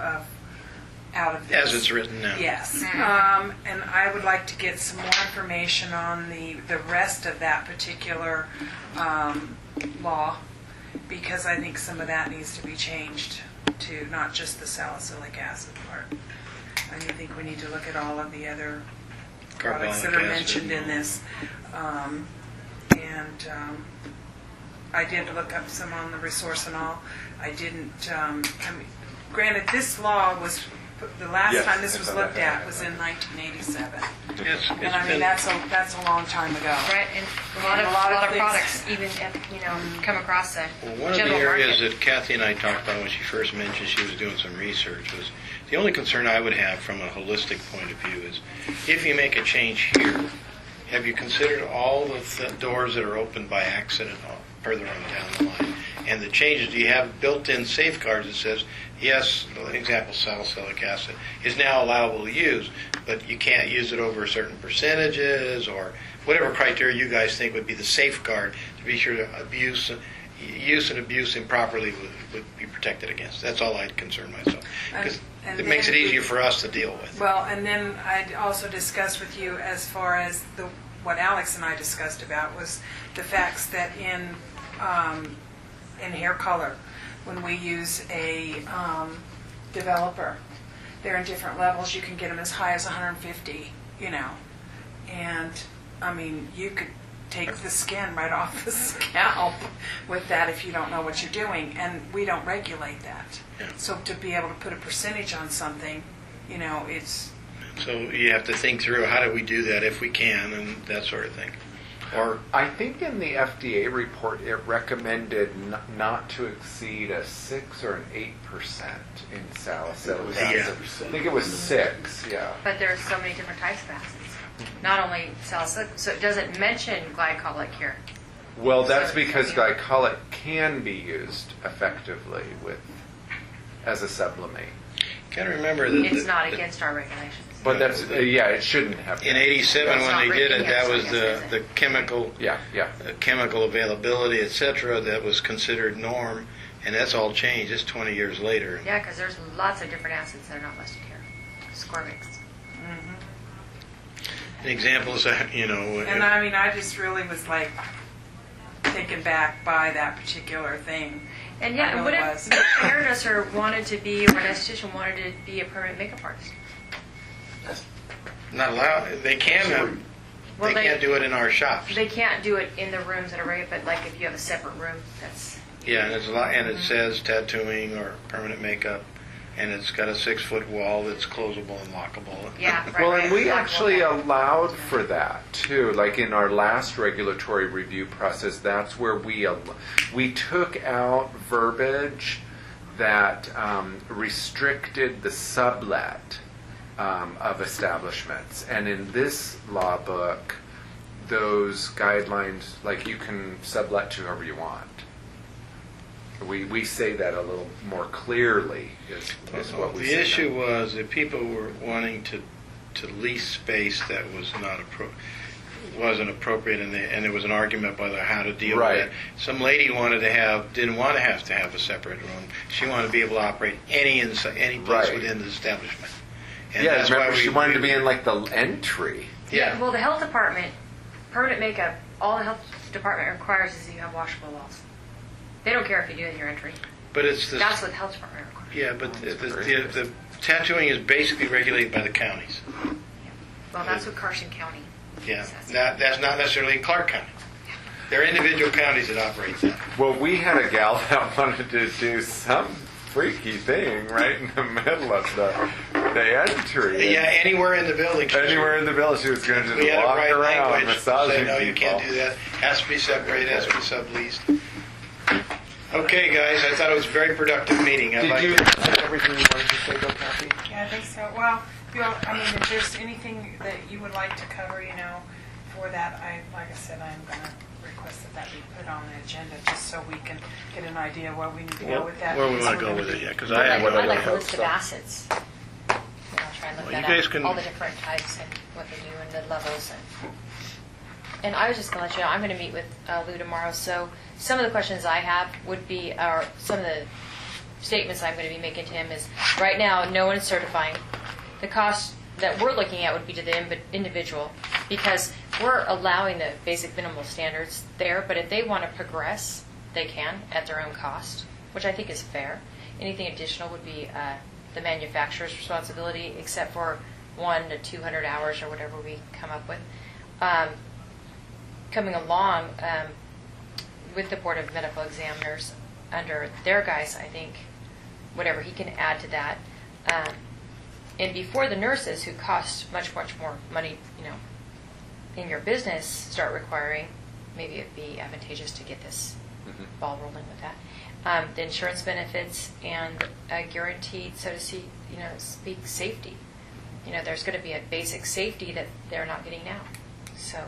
out of this. As it's written now. Yes. And I would like to get some more information on the rest of that particular law, because I think some of that needs to be changed to not just the salicylic acid part. I do think we need to look at all of the other products that are mentioned in this. I did look up some on the resource and all. I didn't, granted, this law was, the last time this was looked at was in 1987. And I mean, that's a long time ago. Right, and a lot of products even, come across the Well, one of the general areas market. that Kathy and I talked about when she first mentioned she was doing some research was the only concern I would have from a holistic point of view is if you make a change here, have you considered all the doors that are opened by accident further on down the line? And the changes, do you have built-in safeguards that says, yes, example, salicylic acid is now allowable to use, but you can't use it over certain percentages or whatever criteria you guys think would be the safeguard to be sure that use and abuse improperly would be protected against. That's all I'd concern myself. Because And it makes it then easier for us to deal with. Well, and then I'd also discuss with you as far as what Alex and I discussed about was the facts that in hair color, when we use a developer, they're in different levels. You can get them as high as 150, and I mean, you could take the skin right off the scalp with that if you don't know what you're doing, and we don't regulate that. Yeah. So to be able to put a percentage on something, it's... So you have to think through how do we do that if we can and that sort of thing. Or I think in the FDA report it recommended not to exceed a 6 or an 8% in salicylic acid. Yeah. I think it was 6, yeah. But there's so many different types of acids. Not only salicylic, so it doesn't mention glycolic here. Well, that's because glycolic can be used effectively as a sublimate. Got to remember that It's not against our regulations. But that's, it shouldn't have. in '87 That's when not they did it, written that against, was I guess, is the it? chemical Yeah. chemical availability, etc. That was considered norm, and that's all changed. It's 20 years later. Yeah, because there's lots of different acids that are not listed here. Ascorbics. An example is that And I mean, I just really was like taken back by that particular thing. And yeah, I really what if was. a hairdresser wanted to be, or an esthetician wanted to be a permanent makeup artist? not allowed. They can. Well, they can't do it in our shops. They can't do it in the rooms that are regular, but like if you have a separate room, that's... Yeah, and there's a lot, and it says tattooing or permanent makeup, and it's got a 6-foot wall that's closable and lockable. Yeah, right. Well, and we Lockable. actually allowed for that too. Like in our last regulatory review process, that's where we took out verbiage that restricted the sublet of establishments. And in this law book, those guidelines, like you can sublet to whoever you want. We say that a little more clearly is what we The say. issue was that people were wanting to lease space that was wasn't appropriate, and there was an argument about how to deal Right. with it. Some lady didn't want to have a separate room. She wanted to be able to operate any place Right. within the establishment. And Yeah, that's remember why she wanted to be in like the entry. Yeah. Well, the health department, permanent makeup, all the health department requires is that you have washable walls. They don't care if you do it in your entry. But it's the That's what the health department requires. yeah, but the tattooing is basically regulated by the counties. Well, that's what Carson County Yeah, says. that's not necessarily in Clark County. There are individual counties that operate that. Well, we had a gal that wanted to do some freaky thing right in the middle of the entry. Yeah, anywhere in the building. Anywhere in the village, she was going to We just had to walk write around language to massaging say, no, you people. can't do that. Has to be separated, has to be subleased. Okay, guys, I thought it was a very productive meeting. I'd Did like you to... have everything you wanted to say, though, Kathy? Yeah, I think so. Well, I mean, if there's anything that you would like to cover, for that, like I said, I'm going to request that be put on the agenda just so we can get an idea where we need to go with that. Where we because want to we're go gonna with it, be- yeah, because I have... I'd like a hope list of so. assets. I'll try and look Well, that you guys up. can- All the different types and what they do and the levels. And I was just going to let you know, I'm going to meet with Lou tomorrow. So some of the questions I have would be, or some of the statements I'm going to be making to him is, right now, no one is certifying. The cost that we're looking at would be to the individual, because we're allowing the basic minimal standards there, but if they want to progress, they can at their own cost, which I think is fair. Anything additional would be the manufacturer's responsibility, except for 1 to 200 hours or whatever we come up with. Coming along with the Board of Medical Examiners under their guise, I think whatever he can add to that. And before the nurses, who cost much, much more money, in your business, start requiring, maybe it'd be advantageous to get this ball rolling with that. The insurance benefits and a guaranteed, so to speak, safety. There's going to be a basic safety that they're not getting now. So.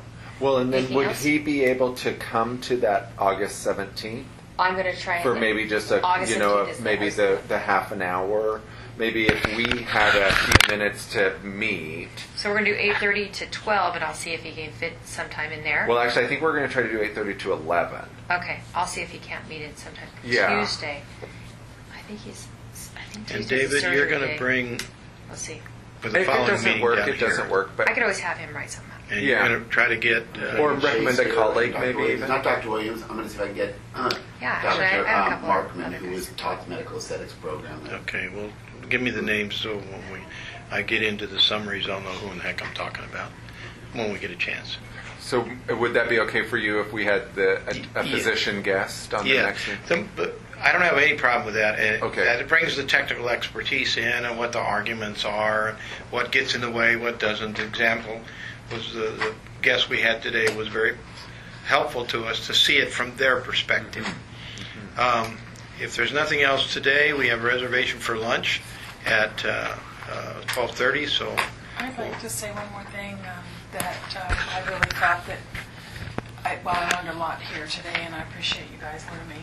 Well, and then Anything would else? he be able to come to that August 17th I'm going to try for and maybe just a, August 17th is maybe August. the half an hour? Maybe if we had a few minutes to meet. So we're going to do 8:30 to 12, and I'll see if he can fit sometime in there. Well, actually, I think we're going to try to do 8:30 to 11. Okay, I'll see if he can't meet it sometime Yeah. Tuesday. I think And Tuesday's David, the you're surgery going to day. bring, We'll see. for the If it following doesn't meeting work, down it doesn't here, work. But I could always have him write something up. and you're Yeah. going to try to get... Or recommend a colleague, Dr. maybe Williams, even. not Dr. Williams. I'm going to see if I can get Yeah, actually, I Dr. have a couple Markman, other who guys. is taught the medical aesthetics program. Okay, well, give me the names so when I get into the summaries, I'll know who in the heck I'm talking about when we get a chance. So would that be okay for you if we had a Yeah. physician guest on the Yeah, next meeting? but I don't have any problem with that. Okay. That it brings the technical expertise in and what the arguments are, what gets in the way, what doesn't. The example was the guest we had today was very helpful to us to see it from their perspective. If there's nothing else today, we have a reservation for lunch at 12:30. So I'd like to say one more thing, that I really thought that, I learned a lot here today, and I appreciate you guys letting me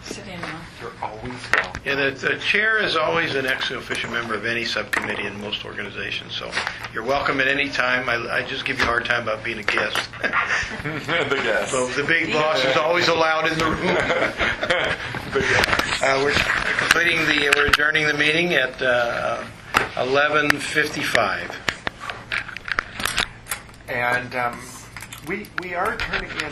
sit in on. You're always welcome. yeah, the chair is always an ex officio member of any subcommittee in most organizations. So you're welcome at any time. I just give you a hard time about being a guest. The guest. So the big boss is always allowed in the room. The guest. We're adjourning the meeting at 11:55. And we are turning in